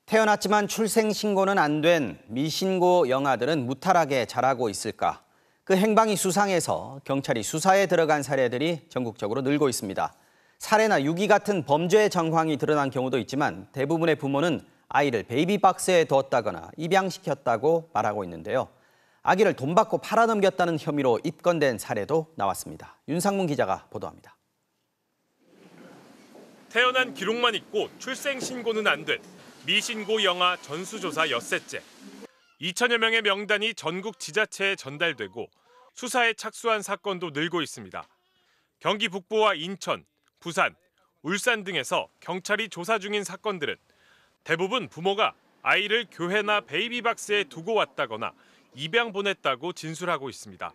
태어났지만 출생신고는 안 된 미신고 영아들은 무탈하게 자라고 있을까? 그 행방이 수상해서 경찰이 수사에 들어간 사례들이 전국적으로 늘고 있습니다. 살해나 유기 같은 범죄 정황이 드러난 경우도 있지만 대부분의 부모는 아이를 베이비박스에 두었다거나 입양시켰다고 말하고 있는데요. 아기를 돈 받고 팔아넘겼다는 혐의로 입건된 사례도 나왔습니다. 윤상문 기자가 보도합니다. 태어난 기록만 있고 출생신고는 안 된 미신고 영아 전수조사 엿새째. 2천여 명의 명단이 전국 지자체에 전달되고 수사에 착수한 사건도 늘고 있습니다. 경기 북부와 인천, 부산, 울산 등에서 경찰이 조사 중인 사건들은 대부분 부모가 아이를 교회나 베이비박스에 두고 왔다거나 입양 보냈다고 진술하고 있습니다.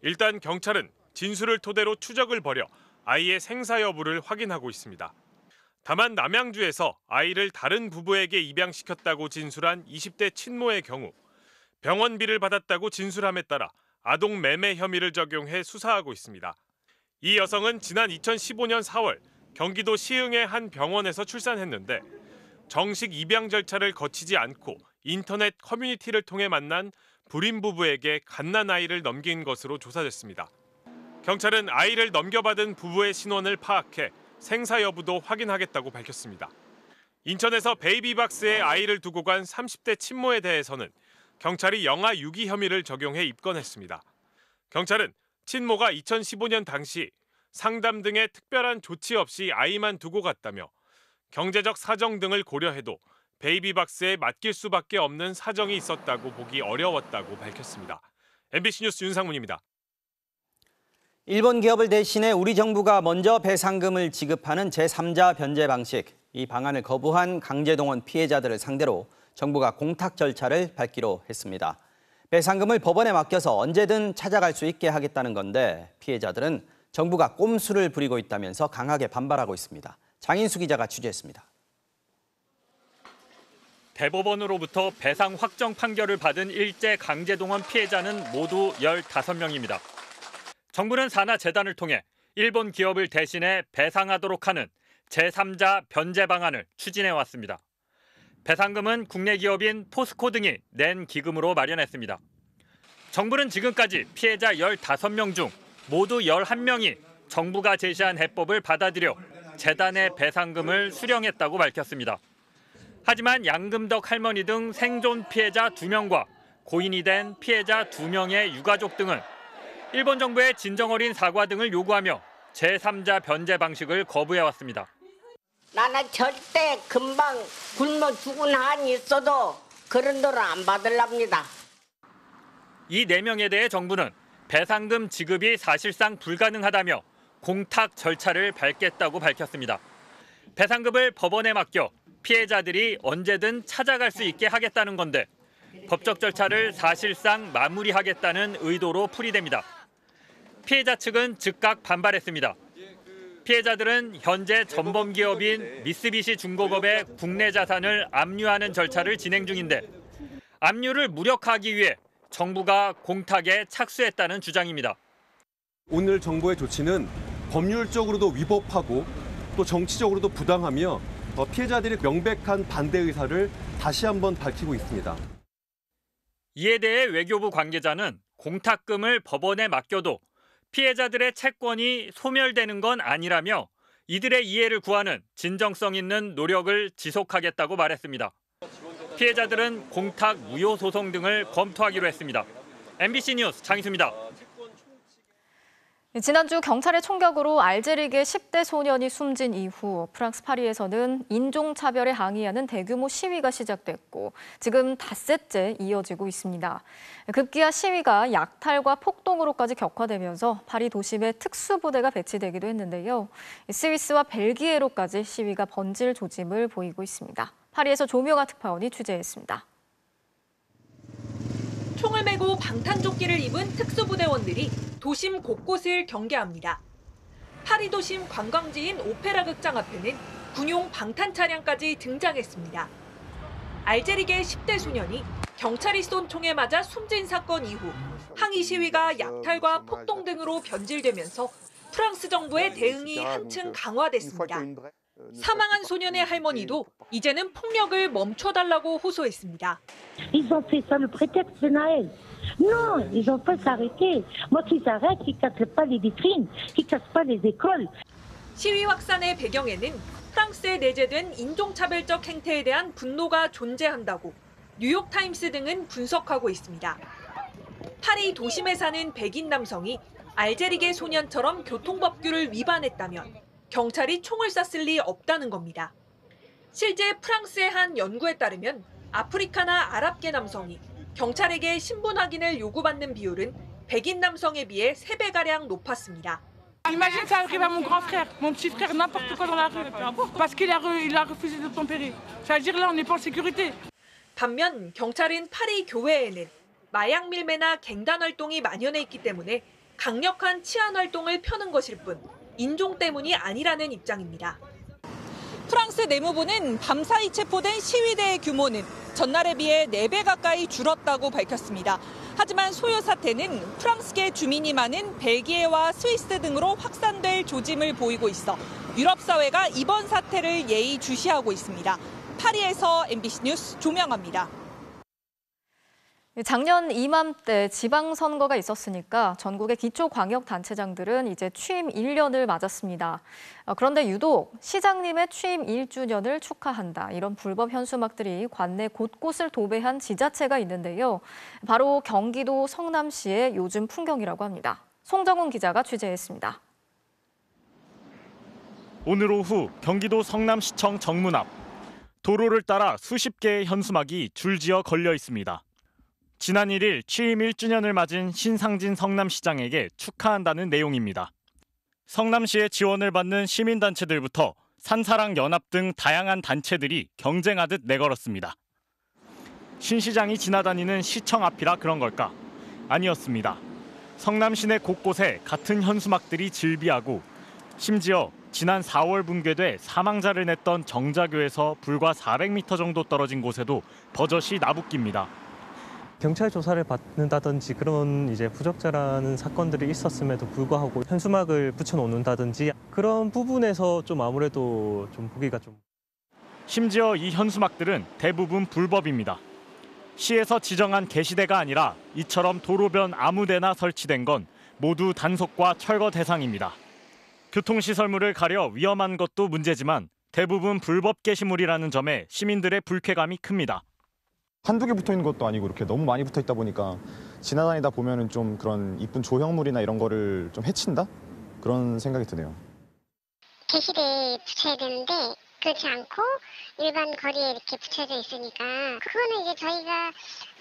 일단 경찰은 진술을 토대로 추적을 벌여 아이의 생사 여부를 확인하고 있습니다. 다만 남양주에서 아이를 다른 부부에게 입양시켰다고 진술한 20대 친모의 경우 병원비를 받았다고 진술함에 따라 아동 매매 혐의를 적용해 수사하고 있습니다. 이 여성은 지난 2015년 4월 경기도 시흥의 한 병원에서 출산했는데 정식 입양 절차를 거치지 않고 인터넷 커뮤니티를 통해 만난 불임 부부에게 갓난아이를 넘긴 것으로 조사됐습니다. 경찰은 아이를 넘겨받은 부부의 신원을 파악해 생사 여부도 확인하겠다고 밝혔습니다. 인천에서 베이비박스에 아이를 두고 간 30대 친모에 대해서는 경찰이 영아 유기 혐의를 적용해 입건했습니다. 경찰은 친모가 2015년 당시 상담 등의 특별한 조치 없이 아이만 두고 갔다며 경제적 사정 등을 고려해도 베이비박스에 맡길 수밖에 없는 사정이 있었다고 보기 어려웠다고 밝혔습니다. MBC 뉴스 윤상문입니다. 일본 기업을 대신해 우리 정부가 먼저 배상금을 지급하는 제3자 변제 방식. 이 방안을 거부한 강제동원 피해자들을 상대로 정부가 공탁 절차를 밟기로 했습니다. 배상금을 법원에 맡겨서 언제든 찾아갈 수 있게 하겠다는 건데 피해자들은 정부가 꼼수를 부리고 있다면서 강하게 반발하고 있습니다. 장인수 기자가 취재했습니다. 대법원으로부터 배상 확정 판결을 받은 일제 강제동원 피해자는 모두 15명입니다. 정부는 산하재단을 통해 일본 기업을 대신해 배상하도록 하는 제3자 변제 방안을 추진해왔습니다. 배상금은 국내 기업인 포스코 등이 낸 기금으로 마련했습니다. 정부는 지금까지 피해자 15명 중 모두 11명이 정부가 제시한 해법을 받아들여 재단의 배상금을 수령했다고 밝혔습니다. 하지만 양금덕 할머니 등 생존 피해자 2명과 고인이 된 피해자 2명의 유가족 등은 일본 정부의 진정어린 사과 등을 요구하며 제3자 변제 방식을 거부해왔습니다. 나는 절대 금방 굶어 죽은 한이 있어도 그런 돈을 안 받으랍니다. 이 4명에 대해 정부는 배상금 지급이 사실상 불가능하다며 공탁 절차를 밟겠다고 밝혔습니다. 배상금을 법원에 맡겨 피해자들이 언제든 찾아갈 수 있게 하겠다는 건데 법적 절차를 사실상 마무리하겠다는 의도로 풀이됩니다. 피해자 측은 즉각 반발했습니다. 피해자들은 현재 전범기업인 미쓰비시 중공업의 국내 자산을 압류하는 절차를 진행 중인데 압류를 무력화하기 위해 정부가 공탁에 착수했다는 주장입니다. 오늘 정부의 조치는 법률적으로도 위법하고 또 정치적으로도 부당하며 피해자들이 명백한 반대 의사를 다시 한번 밝히고 있습니다. 이에 대해 외교부 관계자는 공탁금을 법원에 맡겨도 피해자들의 채권이 소멸되는 건 아니라며 이들의 이해를 구하는 진정성 있는 노력을 지속하겠다고 말했습니다. 피해자들은 공탁 무효 소송 등을 검토하기로 했습니다. MBC 뉴스 장희수입니다. 지난주 경찰의 총격으로 알제리계 10대 소년이 숨진 이후 프랑스 파리에서는 인종차별에 항의하는 대규모 시위가 시작됐고 지금 닷새째 이어지고 있습니다. 급기야 시위가 약탈과 폭동으로까지 격화되면서 파리 도심에 특수부대가 배치되기도 했는데요. 스위스와 벨기에로까지 시위가 번질 조짐을 보이고 있습니다. 파리에서 조명아 특파원이 취재했습니다. 총을 메고 방탄조끼를 입은 특수부대원들이 도심 곳곳을 경계합니다. 파리 도심 관광지인 오페라 극장 앞에는 군용 방탄 차량까지 등장했습니다. 알제리계 10대 소년이 경찰이 쏜 총에 맞아 숨진 사건 이후 항의 시위가 약탈과 폭동 등으로 변질되면서 프랑스 정부의 대응이 한층 강화됐습니다. 사망한 소년의 할머니도 이제는 폭력을 멈춰달라고 호소했습니다. Ils ont fait ça le prétexte de Noël. Non, ils ont pas s'arrêter. Moi, qu'ils arrêtent, qu'ils cassent pas les vitrines, qu'ils cassent pas les écoles. 시위 확산의 배경에는 프랑스에 내재된 인종차별적 행태에 대한 분노가 존재한다고 뉴욕타임스 등은 분석하고 있습니다. 파리 도심에 사는 백인 남성이 알제리계 소년처럼 교통법규를 위반했다면 경찰이 총을 쐈을 리 없다는 겁니다. 실제 프랑스의 한 연구에 따르면 아프리카나 아랍계 남성이 경찰에게 신분 확인을 요구받는 비율은 백인 남성에 비해 3배가량 높았습니다. Imagine ça arrive à mon grand frère, mon petit frère, n'importe quoi dans la rue, parce qu'il a refusé d'obtempérer. Ça veut dire là, on n'est pas en sécurité. 반면 경찰은 파리 교외에는 마약 밀매나 갱단 활동이 만연해 있기 때문에 강력한 치안 활동을 펴는 것일 뿐 인종 때문이 아니라는 입장입니다. 프랑스 내무부는 밤사이 체포된 시위대의 규모는 전날에 비해 4배 가까이 줄었다고 밝혔습니다. 하지만 소요 사태는 프랑스계 주민이 많은 벨기에와 스위스 등으로 확산될 조짐을 보이고 있어 유럽 사회가 이번 사태를 예의주시하고 있습니다. 파리에서 MBC 뉴스 조명아입니다. 작년 이맘때 지방선거가 있었으니까 전국의 기초광역단체장들은 이제 취임 1년을 맞았습니다. 그런데 유독 시장님의 취임 1주년을 축하한다. 이런 불법 현수막들이 관내 곳곳을 도배한 지자체가 있는데요. 바로 경기도 성남시의 요즘 풍경이라고 합니다. 송정훈 기자가 취재했습니다. 오늘 오후 경기도 성남시청 정문 앞 도로를 따라 수십 개의 현수막이 줄지어 걸려 있습니다. 지난 1일 취임 1주년을 맞은 신상진 성남시장에게 축하한다는 내용입니다. 성남시의 지원을 받는 시민단체들부터 산사랑연합 등 다양한 단체들이 경쟁하듯 내걸었습니다. 신 시장이 지나다니는 시청 앞이라 그런 걸까? 아니었습니다. 성남 시내 곳곳에 같은 현수막들이 즐비하고 심지어 지난 4월 붕괴돼 사망자를 냈던 정자교에서 불과 400m 정도 떨어진 곳에도 버젓이 나붓깁니다. 경찰 조사를 받는다든지 그런 부적절한 사건들이 있었음에도 불구하고 현수막을 붙여놓는다든지 그런 부분에서 좀 아무래도 좀 보기가 좀. 심지어 이 현수막들은 대부분 불법입니다. 시에서 지정한 게시대가 아니라 이처럼 도로변 아무데나 설치된 건 모두 단속과 철거 대상입니다. 교통시설물을 가려 위험한 것도 문제지만 대부분 불법 게시물이라는 점에 시민들의 불쾌감이 큽니다. 한두 개 붙어 있는 것도 아니고 이렇게 너무 많이 붙어 있다 보니까 지나다니다 보면은 좀 그런 이쁜 조형물이나 이런 거를 좀 해친다? 그런 생각이 드네요. 게시대에 붙여야 되는데 그렇지 않고 일반 거리에 이렇게 붙여져 있으니까 그거는 이제 저희가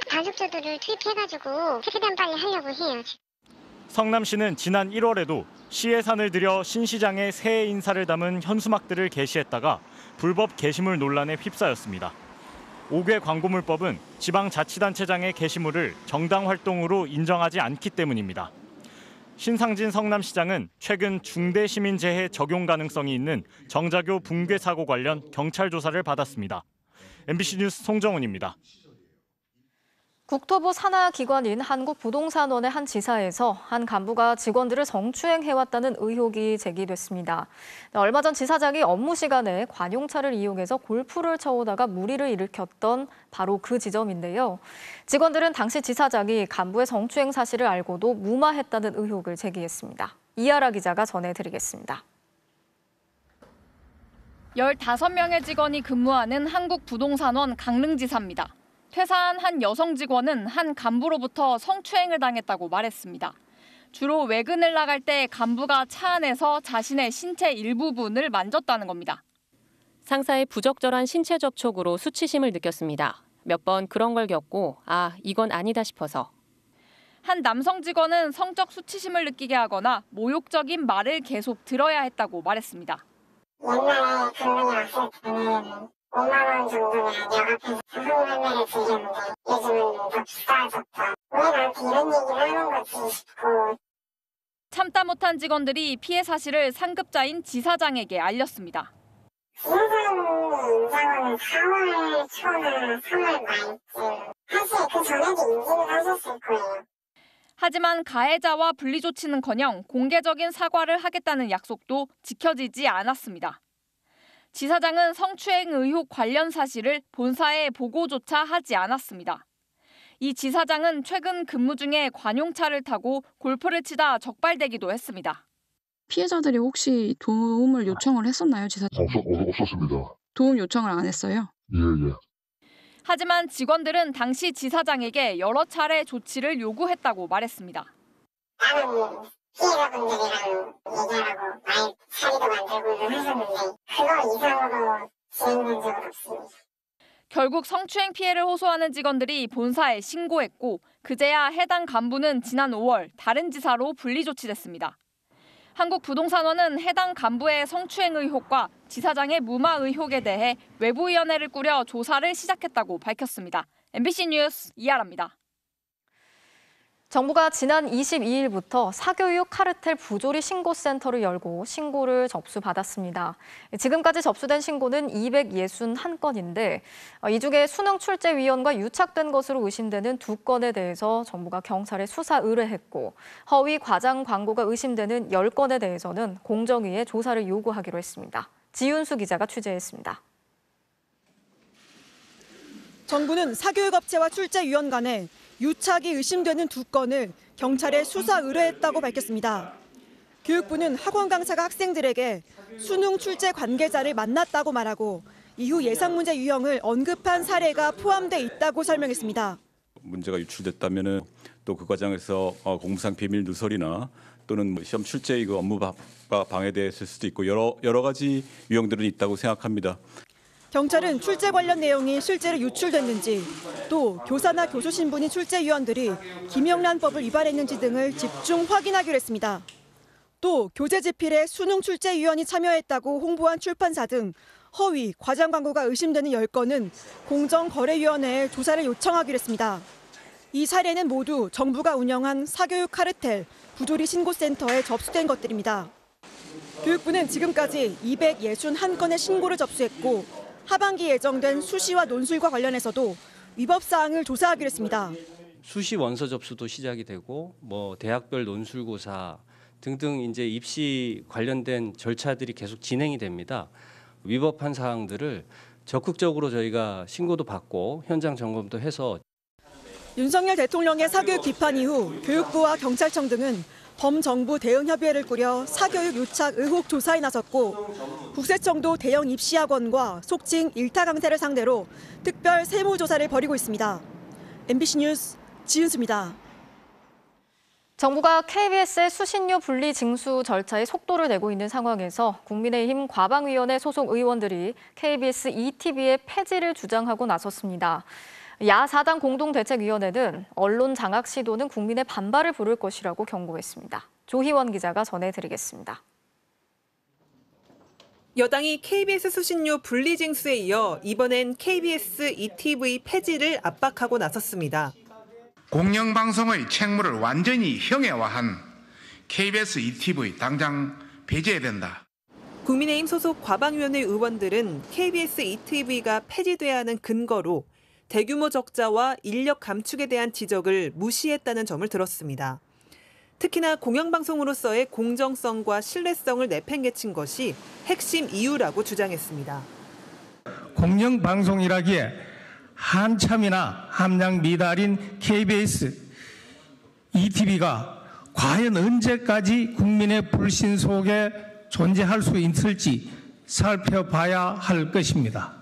단속조들을 투입해가지고 최대한 빨리 하려고 해요. 성남시는 지난 1월에도 시 예산을 들여 신 시장의 새해 인사를 담은 현수막들을 게시했다가 불법 게시물 논란에 휩싸였습니다. 5개 광고물법은 지방자치단체장의 게시물을 정당 활동으로 인정하지 않기 때문입니다. 신상진 성남시장은 최근 중대시민재해 적용 가능성이 있는 정자교 붕괴 사고 관련 경찰 조사를 받았습니다. MBC 뉴스 송정훈입니다. 국토부 산하 기관인 한국부동산원의 한 지사에서 한 간부가 직원들을 성추행해왔다는 의혹이 제기됐습니다. 얼마 전 지사장이 업무 시간에 관용차를 이용해서 골프를 쳐오다가 물의를 일으켰던 바로 그 지점인데요. 직원들은 당시 지사장이 간부의 성추행 사실을 알고도 무마했다는 의혹을 제기했습니다. 이하라 기자가 전해드리겠습니다. 15명의 직원이 근무하는 한국부동산원 강릉지사입니다. 퇴사한 한 여성 직원은 한 간부로부터 성추행을 당했다고 말했습니다. 주로 외근을 나갈 때 간부가 차 안에서 자신의 신체 일부분을 만졌다는 겁니다. 상사의 부적절한 신체 접촉으로 수치심을 느꼈습니다. 몇 번 그런 걸 겪고 이건 아니다 싶어서. 한 남성 직원은 성적 수치심을 느끼게 하거나 모욕적인 말을 계속 들어야 했다고 말했습니다. 옛날에 근무에 왔을 때는 5만 원 정도면 역 앞에서 상품매매를 드렸는데 요즘은 더 비싸졌다. 왜 나한테 이런 얘기를 하는 거지 싶고. 참다 못한 직원들이 피해 사실을 상급자인 지사장에게 알렸습니다. 지사장이 인정은 4월 초나 3월 말쯤. 사실 그 전에도 인지는 하셨을 거예요. 하지만 가해자와 분리 조치는커녕 공개적인 사과를 하겠다는 약속도 지켜지지 않았습니다. 지사장은 성추행 의혹 관련 사실을 본사에 보고조차 하지 않았습니다. 이 지사장은 최근 근무 중에 관용차를 타고 골프를 치다 적발되기도 했습니다. 피해자들이 혹시 도움을 요청을 했었나요, 지사장? 없었습니다. 도움 요청을 안 했어요? 예. 하지만 직원들은 당시 지사장에게 여러 차례 조치를 요구했다고 말했습니다. 피해자분들이랑 얘기하라고 말 자리도 만들고 하셨는데 그거 이상으로 진행된 적은 없습니다. 결국 성추행 피해를 호소하는 직원들이 본사에 신고했고 그제야 해당 간부는 지난 5월 다른 지사로 분리 조치됐습니다. 한국부동산원은 해당 간부의 성추행 의혹과 지사장의 무마 의혹에 대해 외부위원회를 꾸려 조사를 시작했다고 밝혔습니다. MBC 뉴스 이하라입니다. 정부가 지난 22일부터 사교육 카르텔 부조리 신고센터를 열고 신고를 접수받았습니다. 지금까지 접수된 신고는 261건인데 이 중에 수능 출제 위원과 유착된 것으로 의심되는 2건에 대해서 정부가 경찰에 수사 의뢰했고 허위 과장 광고가 의심되는 10건에 대해서는 공정위에 조사를 요구하기로 했습니다. 지윤수 기자가 취재했습니다. 정부는 사교육업체와 출제위원 간에 유착이 의심되는 2건을 경찰에 수사 의뢰했다고 밝혔습니다. 교육부는 학원 강사가 학생들에게 수능 출제 관계자를 만났다고 말하고 이후 예상 문제 유형을 언급한 사례가 포함돼 있다고 설명했습니다. 문제가 유출됐다면 또 그 과정에서 공무상 비밀 누설이나 또는 시험 출제 이거 업무가 방해됐을 수도 있고 여러 가지 유형들은 있다고 생각합니다. 경찰은 출제 관련 내용이 실제로 유출됐는지, 또 교사나 교수 신분인 출제위원들이 김영란법을 위반했는지 등을 집중 확인하기로 했습니다. 또 교재 집필에 수능 출제위원이 참여했다고 홍보한 출판사 등 허위, 과장 광고가 의심되는 10건은 공정거래위원회에 조사를 요청하기로 했습니다. 이 사례는 모두 정부가 운영한 사교육 카르텔, 부조리 신고센터에 접수된 것들입니다. 교육부는 지금까지 261건의 신고를 접수했고 하반기 예정된 수시와 논술과 관련해서도 위법 사항을 조사하기로 했습니다. 수시 원서 접수도 시작이 되고 대학별 논술고사 등등 이제 입시 관련된 절차들이 계속 진행이 됩니다. 위법한 사항들을 적극적으로 저희가 신고도 받고 현장 점검도 해서 윤석열 대통령의 사교육 비판 이후 교육부와 경찰청 등은 범정부 대응협의회를 꾸려 사교육 유착 의혹 조사에 나섰고 국세청도 대형 입시학원과 속칭 일타 강사를 상대로 특별 세무조사를 벌이고 있습니다. MBC 뉴스 지은수입니다. 정부가 KBS의 수신료 분리 징수 절차에 속도를 내고 있는 상황에서 국민의힘 과방위원회 소속 의원들이 KBS ETV의 폐지를 주장하고 나섰습니다. 야4당 공동대책위원회는 언론 장악 시도는 국민의 반발을 부를 것이라고 경고했습니다. 조희원 기자가 전해드리겠습니다. 여당이 KBS 수신료 분리 징수에 이어 이번엔 KBS ETV 폐지를 압박하고 나섰습니다. 공영방송의 책무를 완전히 형해화한 KBS ETV 당장 폐지해야 된다. 국민의힘 소속 과방위원회 의원들은 KBS ETV가 폐지돼야 하는 근거로 대규모 적자와 인력 감축에 대한 지적을 무시했다는 점을 들었습니다. 특히나 공영방송으로서의 공정성과 신뢰성을 내팽개친 것이 핵심 이유라고 주장했습니다. 공영방송이라기에 한참이나 함량 미달인 KBS ETV가 과연 언제까지 국민의 불신 속에 존재할 수 있을지 살펴봐야 할 것입니다.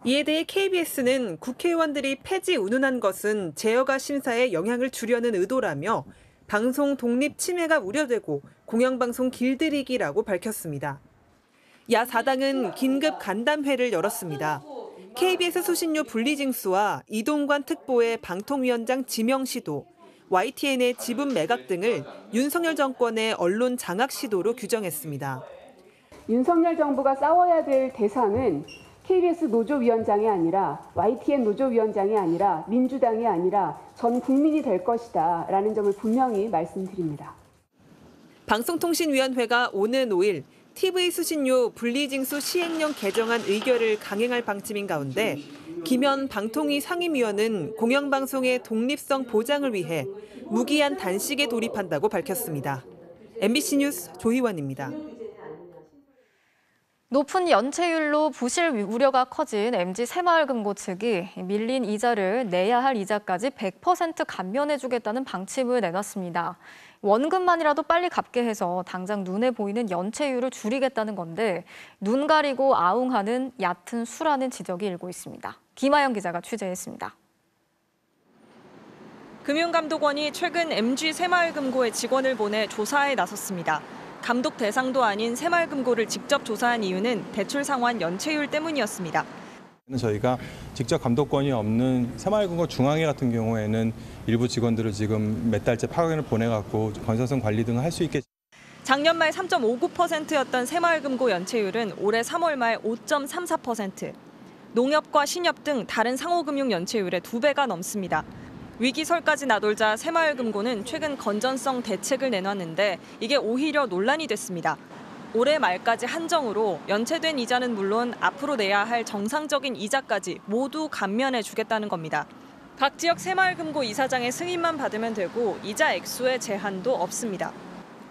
이에 대해 KBS는 국회의원들이 폐지 운운한 것은 제어가 심사에 영향을 주려는 의도라며 방송 독립 침해가 우려되고 공영방송 길들이기라고 밝혔습니다. 야4당은 긴급 간담회를 열었습니다. KBS 수신료 분리징수와 이동관 특보의 방통위원장 지명 시도, YTN의 지분 매각 등을 윤석열 정권의 언론 장악 시도로 규정했습니다. 윤석열 정부가 싸워야 될 대상은 KBS 노조위원장이 아니라 YTN 노조위원장이 아니라 민주당이 아니라 전 국민이 될 것이다 라는 점을 분명히 말씀드립니다. 방송통신위원회가 오는 5일 TV 수신료 분리징수 시행령 개정안 의결을 강행할 방침인 가운데 김현 방통위 상임위원은 공영방송의 독립성 보장을 위해 무기한 단식에 돌입한다고 밝혔습니다. MBC 뉴스 조희원입니다. 높은 연체율로 부실 우려가 커진 MG 새마을금고 측이 밀린 이자를 내야 할 이자까지 100% 감면해주겠다는 방침을 내놨습니다. 원금만이라도 빨리 갚게 해서 당장 눈에 보이는 연체율을 줄이겠다는 건데 눈 가리고 아웅하는 얕은 수라는 지적이 일고 있습니다. 김아영 기자가 취재했습니다. 금융감독원이 최근 MG 새마을금고에 직원을 보내 조사에 나섰습니다. 감독 대상도 아닌 새마을금고를 직접 조사한 이유는 대출 상환 연체율 때문이었습니다. 저희가 직접 감독권이 없는 새마을금고 중앙회 같은 경우에는 일부 직원들을 지금 몇 달째 파견을 보내갖고 건설성 관리 등을 할 수 있게. 작년 말 3.59%였던 새마을금고 연체율은 올해 3월 말 5.34%. 농협과 신협 등 다른 상호금융 연체율의 2배가 넘습니다. 위기설까지 나돌자 새마을금고는 최근 건전성 대책을 내놨는데 이게 오히려 논란이 됐습니다. 올해 말까지 한정으로 연체된 이자는 물론 앞으로 내야 할 정상적인 이자까지 모두 감면해 주겠다는 겁니다. 각 지역 새마을금고 이사장의 승인만 받으면 되고 이자 액수의 제한도 없습니다.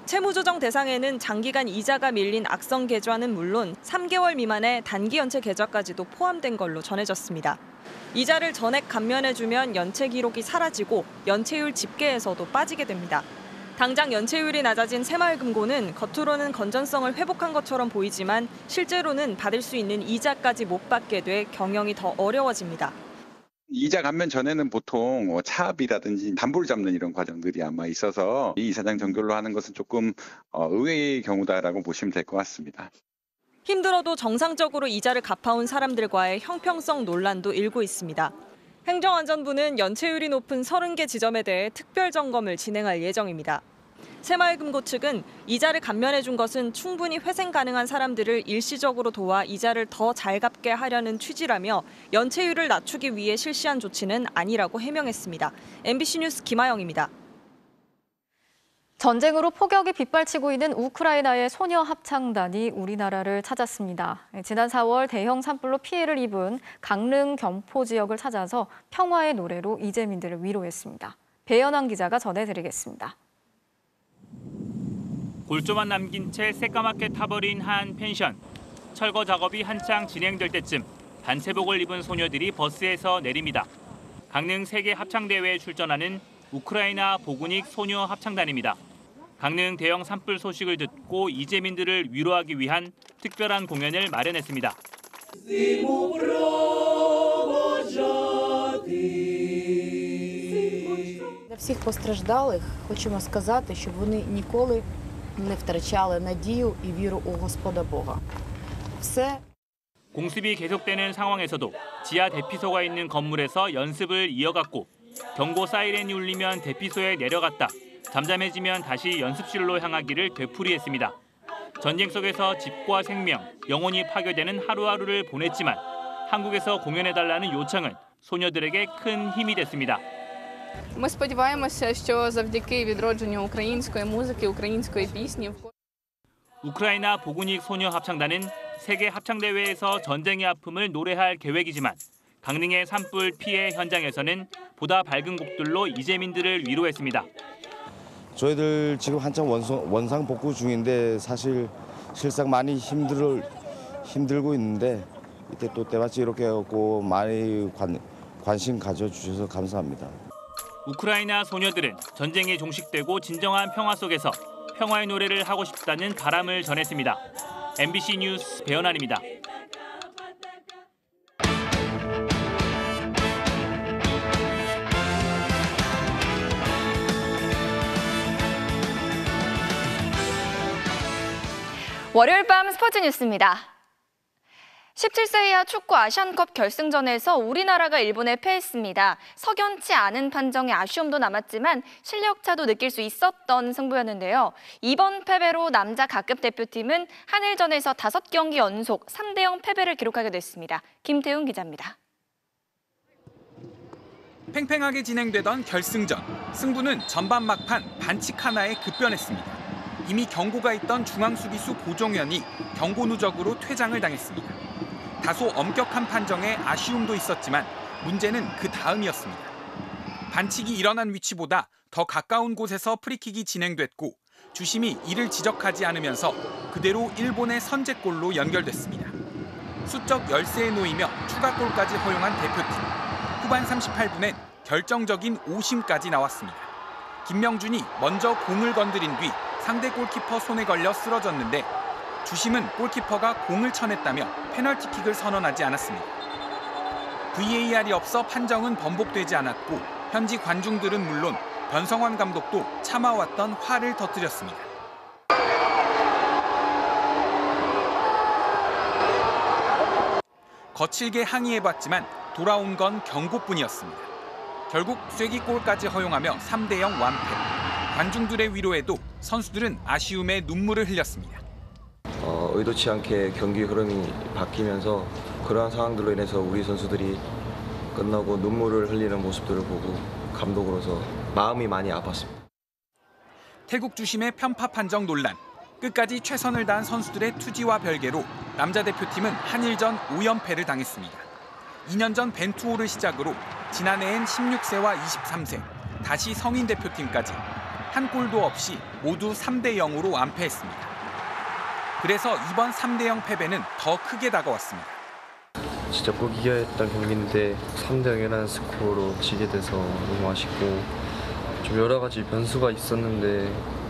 채무조정 대상에는 장기간 이자가 밀린 악성 계좌는 물론 3개월 미만의 단기 연체 계좌까지도 포함된 걸로 전해졌습니다. 이자를 전액 감면해주면 연체 기록이 사라지고 연체율 집계에서도 빠지게 됩니다. 당장 연체율이 낮아진 새마을금고는 겉으로는 건전성을 회복한 것처럼 보이지만 실제로는 받을 수 있는 이자까지 못 받게 돼 경영이 더 어려워집니다. 이자 감면 전에는 보통 차압이라든지 담보를 잡는 이런 과정들이 아마 있어서 이 이사장 정결로 하는 것은 조금 의외의 경우다라고 보시면 될 것 같습니다. 힘들어도 정상적으로 이자를 갚아온 사람들과의 형평성 논란도 일고 있습니다. 행정안전부는 연체율이 높은 30개 지점에 대해 특별 점검을 진행할 예정입니다. 새마을금고 측은 이자를 감면해 준 것은 충분히 회생 가능한 사람들을 일시적으로 도와 이자를 더 잘 갚게 하려는 취지라며 연체율을 낮추기 위해 실시한 조치는 아니라고 해명했습니다. MBC 뉴스 김아영입니다. 전쟁으로 폭격이 빗발치고 있는 우크라이나의 소녀 합창단이 우리나라를 찾았습니다. 지난 4월 대형 산불로 피해를 입은 강릉 경포 지역을 찾아서 평화의 노래로 이재민들을 위로했습니다. 배연환 기자가 전해드리겠습니다. 골조만 남긴 채 새까맣게 타버린 한 펜션. 철거 작업이 한창 진행될 때쯤 단체복을 입은 소녀들이 버스에서 내립니다. 강릉 세계 합창대회에 출전하는 우크라이나 보구닉 소녀 합창단입니다. 강릉 대형 산불 소식을 듣고 이재민들을 위로하기 위한 특별한 공연을 마련했습니다. Для всіх постраждалих хочемо сказати, щоб вони ніколи не втрачали надію і віру у Господа Бога. все 공습이 계속되는 상황에서도 지하 대피소가 있는 건물에서 연습을 이어갔고 경고 사이렌이 울리면 대피소에 내려갔다. 잠잠해지면 다시 연습실로 향하기를 되풀이했습니다. 전쟁 속에서 집과 생명, 영혼이 파괴되는 하루하루를 보냈지만 한국에서 공연해달라는 요청은 소녀들에게 큰 힘이 됐습니다. Ми сподіваємося, що завдяки відродженню української музики, української пісні 우크라이나 보구닉 소녀 합창단은 세계 합창대회에서 전쟁의 아픔을 노래할 계획이지만 강릉의 산불 피해 현장에서는 보다 밝은 곡들로 이재민들을 위로했습니다. 저희들 지금 한창 원상 복구 중인데 사실 실상 많이 힘들고 있는데 이때 또 때마침 이렇게 해갖고 많이 관심 가져주셔서 감사합니다. 우크라이나 소녀들은 전쟁이 종식되고 진정한 평화 속에서 평화의 노래를 하고 싶다는 바람을 전했습니다. MBC 뉴스 배연환입니다. 월요일 밤 스포츠 뉴스입니다. 17세 이하 축구 아시안컵 결승전에서 우리나라가 일본에 패했습니다. 석연치 않은 판정에 아쉬움도 남았지만 실력차도 느낄 수 있었던 승부였는데요. 이번 패배로 남자 각급 대표팀은 한일전에서 5경기 연속 3대0 패배를 기록하게 됐습니다. 김태훈 기자입니다. 팽팽하게 진행되던 결승전. 승부는 전반 막판 반칙 하나에 급변했습니다. 이미 경고가 있던 중앙수비수 고종현이 경고 누적으로 퇴장을 당했습니다. 다소 엄격한 판정에 아쉬움도 있었지만 문제는 그 다음이었습니다. 반칙이 일어난 위치보다 더 가까운 곳에서 프리킥이 진행됐고 주심이 이를 지적하지 않으면서 그대로 일본의 선제골로 연결됐습니다. 수적 열세에 놓이며 추가골까지 허용한 대표팀. 후반 38분엔 결정적인 오심까지 나왔습니다. 김명준이 먼저 공을 건드린 뒤 상대 골키퍼 손에 걸려 쓰러졌는데 주심은 골키퍼가 공을 쳐냈다며 페널티킥을 선언하지 않았습니다. VAR이 없어 판정은 번복되지 않았고 현지 관중들은 물론 변성환 감독도 참아왔던 화를 터뜨렸습니다. 거칠게 항의해봤지만 돌아온 건 경고뿐이었습니다. 결국 쐐기골까지 허용하며 3대0 완패. 관중들의 위로에도 선수들은 아쉬움에 눈물을 흘렸습니다. 의도치 않게 경기 흐름이 바뀌면서 그러한 상황들로 인해서 우리 선수들이 끝나고 눈물을 흘리는 모습들을 보고 감독으로서 마음이 많이 아팠습니다. 태국 주심의 편파 판정 논란. 끝까지 최선을 다한 선수들의 투지와 별개로 남자 대표팀은 한일전 5연패를 당했습니다. 2년 전 벤투호를 시작으로 지난해엔 16세와 23세, 다시 성인 대표팀까지 한 골도 없이 모두 3대0으로 완패했습니다. 그래서 이번 3대0 패배는 더 크게 다가왔습니다. 진짜 꼭 이겨야 했던 경기인데 3대0이라는 스코어로 지게 돼서 너무 아쉽고 좀 여러 가지 변수가 있었는데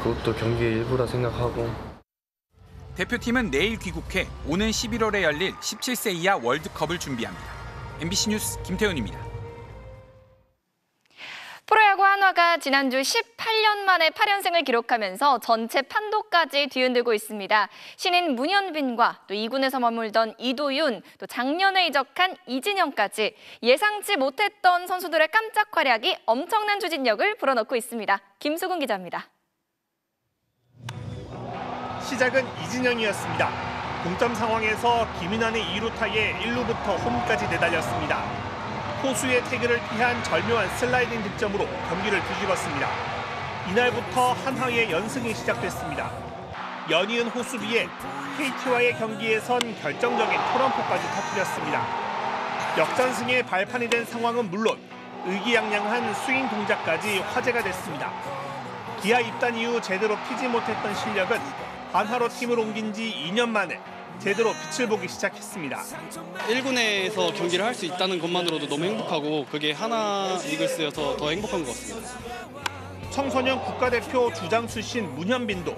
그것도 경기의 일부라 생각하고. 대표팀은 내일 귀국해 오는 11월에 열릴 17세 이하 월드컵을 준비합니다. MBC 뉴스 김태훈입니다. 프로야구 한화가 지난주 18년 만에 8연승을 기록하면서 전체 판도까지 뒤흔들고 있습니다. 신인 문현빈과 또 2군에서 머물던 이도윤, 또 작년에 이적한 이진영까지 예상치 못했던 선수들의 깜짝 활약이 엄청난 추진력을 불어넣고 있습니다. 김수근 기자입니다. 시작은 이진영이었습니다. 동점 상황에서 김인환의 2루타에 1루부터 홈까지 내달렸습니다. 포수의 태그를 피한 절묘한 슬라이딩 득점으로 경기를 뒤집었습니다. 이날부터 한화의 연승이 시작됐습니다. 연이은 호수비에 KT와의 경기에선 결정적인 트럼프까지 터뜨렸습니다. 역전승의 발판이 된 상황은 물론 의기양양한 스윙 동작까지 화제가 됐습니다. 기아 입단 이후 제대로 피지 못했던 실력은 한화로 팀을 옮긴 지 2년 만에 제대로 빛을 보기 시작했습니다. 1군에서 경기를 할 수 있다는 것만으로도 너무 행복하고 그게 하나 이글스여서 더 행복한 것 같습니다. 청소년 국가대표 주장 출신 문현빈도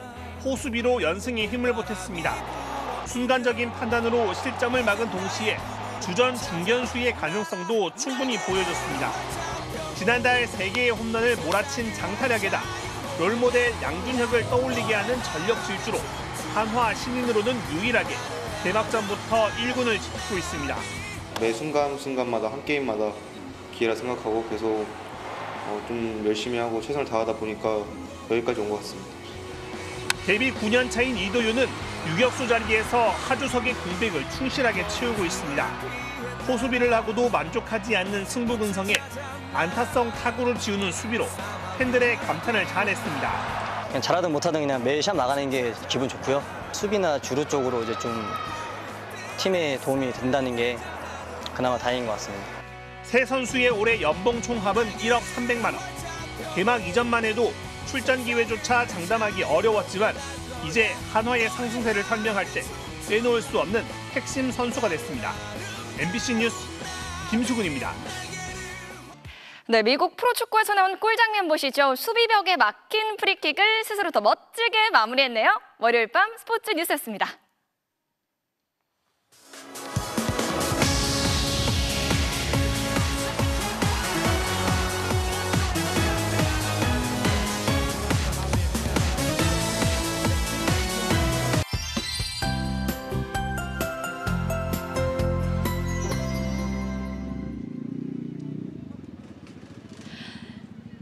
호수비로 연승에 힘을 보탰습니다. 순간적인 판단으로 실점을 막은 동시에 주전 중견수의 가능성도 충분히 보여줬습니다. 지난달 3개의 홈런을 몰아친 장타력에다 롤모델 양준혁을 떠올리게 하는 전력 질주로 한화 신인으로는 유일하게 개막전부터 1군을 지키고 있습니다. 매 순간순간마다 한 게임마다 기회라 생각하고 계속 좀 열심히 하고 최선을 다하다 보니까 여기까지 온 것 같습니다. 데뷔 9년 차인 이도윤은 유격수 자리에서 하주석의 공백을 충실하게 채우고 있습니다. 호수비를 하고도 만족하지 않는 승부근성에 안타성 타구를 지우는 수비로 팬들의 감탄을 자아냈습니다. 그냥 잘하든 못하든 그냥 매일 시합 나가는 게 기분 좋고요. 수비나 주루 쪽으로 이제 좀 팀에 도움이 된다는 게 그나마 다행인 것 같습니다. 세 선수의 올해 연봉 총합은 1억 300만 원. 개막 이전만 해도 출전 기회조차 장담하기 어려웠지만 이제 한화의 상승세를 설명할 때 빼놓을 수 없는 핵심 선수가 됐습니다. MBC 뉴스 김수근입니다. 네, 미국 프로축구에서 나온 꿀장면 보시죠. 수비벽에 막힌 프리킥을 스스로 더 멋지게 마무리했네요. 월요일 밤 스포츠 뉴스였습니다.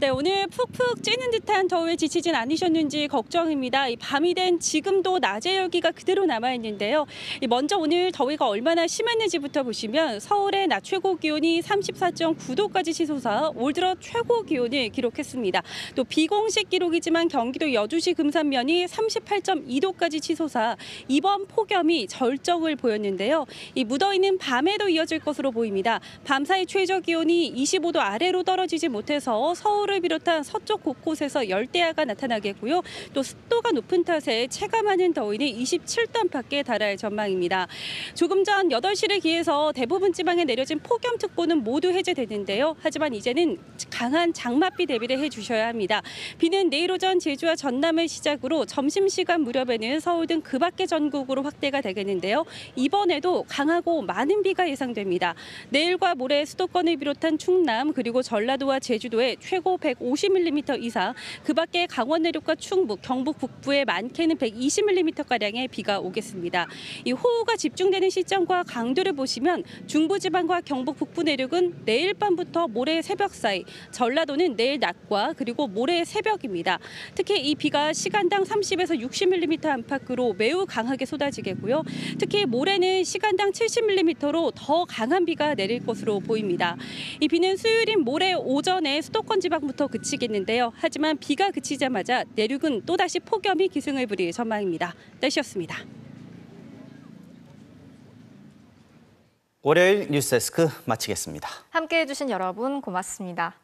네, 오늘 푹푹 찌는 듯한 더위에 지치진 않으셨는지 걱정입니다. 이 밤이 된 지금도 낮의 열기가 그대로 남아있는데요. 먼저 오늘 더위가 얼마나 심했는지부터 보시면 서울의 낮 최고 기온이 34.9도까지 치솟아 올 들어 최고 기온을 기록했습니다. 또 비공식 기록이지만 경기도 여주시 금산면이 38.2도까지 치솟아 이번 폭염이 절정을 보였는데요. 이 무더위는 밤에도 이어질 것으로 보입니다. 밤사이 최저 기온이 25도 아래로 떨어지지 못해서 서울을 비롯한 서쪽 곳곳에서 열대야가 나타나겠고요. 또 습도가 높은 탓에 체감하는 더위는 27도 안팎에 달할 전망입니다. 조금 전 8시를 기해서 대부분 지방에 내려진 폭염특보는 모두 해제됐는데요. 하지만 이제는 강한 장맛비 대비를 해주셔야 합니다. 비는 내일 오전 제주와 전남을 시작으로 점심시간 무렵에는 서울 등 그 밖의 전국으로 확대가 되겠는데요. 이번에도 강하고 많은 비가 예상됩니다. 내일과 모레 수도권을 비롯한 충남 그리고 전라도와 제주도에 최고 150mm 이상, 그 밖에 강원 내륙과 충북, 경북 북부에 많게는 120mm가량의 비가 오겠습니다. 이 호우가 집중되는 시점과 강도를 보시면 중부지방과 경북 북부 내륙은 내일 밤부터 모레 새벽 사이, 전라도는 내일 낮과 그리고 모레 새벽입니다. 특히 이 비가 시간당 30에서 60mm 안팎으로 매우 강하게 쏟아지겠고요. 특히 모레는 시간당 70mm로 더 강한 비가 내릴 것으로 보입니다. 이 비는 수요일인 모레 오전에 수도권 지방부터 그치겠는데요. 하지만 비가 그치자마자 내륙은 또다시 폭염이 기승을 부릴 전망입니다. 날씨였습니다. 월요일 뉴스데스크 마치겠습니다. 함께해 주신 여러분 고맙습니다.